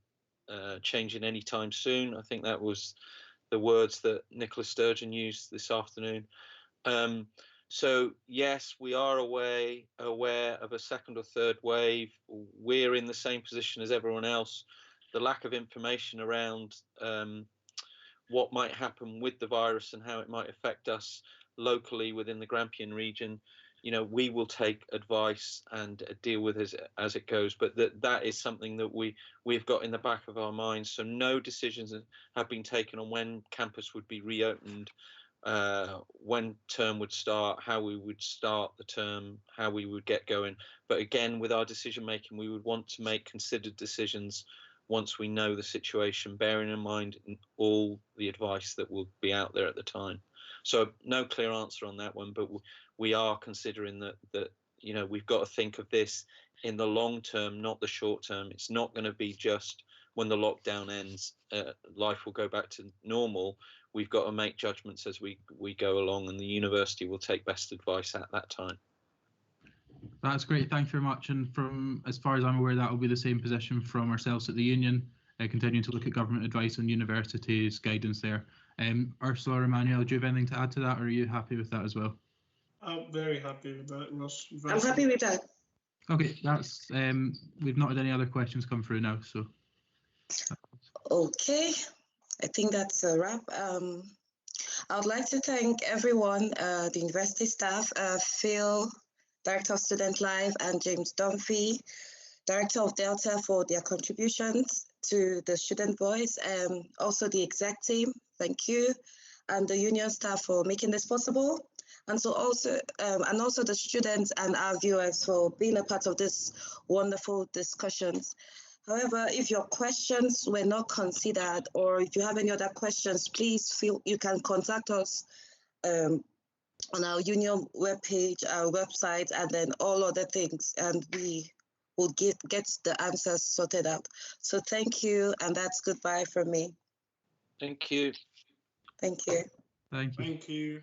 changing anytime soon. I think that was the words that Nicola Sturgeon used this afternoon. So yes, we are aware of a second or third wave. We're in the same position as everyone else. The lack of information around what might happen with the virus and how it might affect us locally within the Grampian region, we will take advice and deal with it as it goes. But that is something that we've got in the back of our minds. So no decisions have been taken on when campus would be reopened, when term would start, how we would start the term, how we would get going. But again, with our decision making, we would want to make considered decisions once we know the situation, bearing in mind all the advice that will be out there at the time. So no clear answer on that one, but we are considering that we've got to think of this in the long term, not the short term. It's not going to be just when the lockdown ends, life will go back to normal. We've got to make judgments as we go along, and the university will take best advice at that time. That's great. Thank you very much. And from as far as I'm aware, that will be the same position from ourselves at the union, continuing to look at government advice on universities' guidance there. Ursula or Emmanuel, do you have anything to add to that, or are you happy with that as well? I'm very happy with that, Ross. I'm happy with that. Okay, that's we've not had any other questions come through now, so. Okay, I think that's a wrap. I would like to thank everyone, the university staff, Phil, Director of Student Life, and James Dunphy, Director of Delta, for their contributions to the student voice, and also the exec team. Thank you, and the union staff for making this possible, and so also the students and our viewers for being a part of this wonderful discussions. However, if your questions were not considered, or if you have any other questions, please feel you can contact us on our union webpage, our website, and then all other things, and we will get the answers sorted out. So thank you, and that's goodbye from me. Thank you. Thank you. Thank you. Thank you.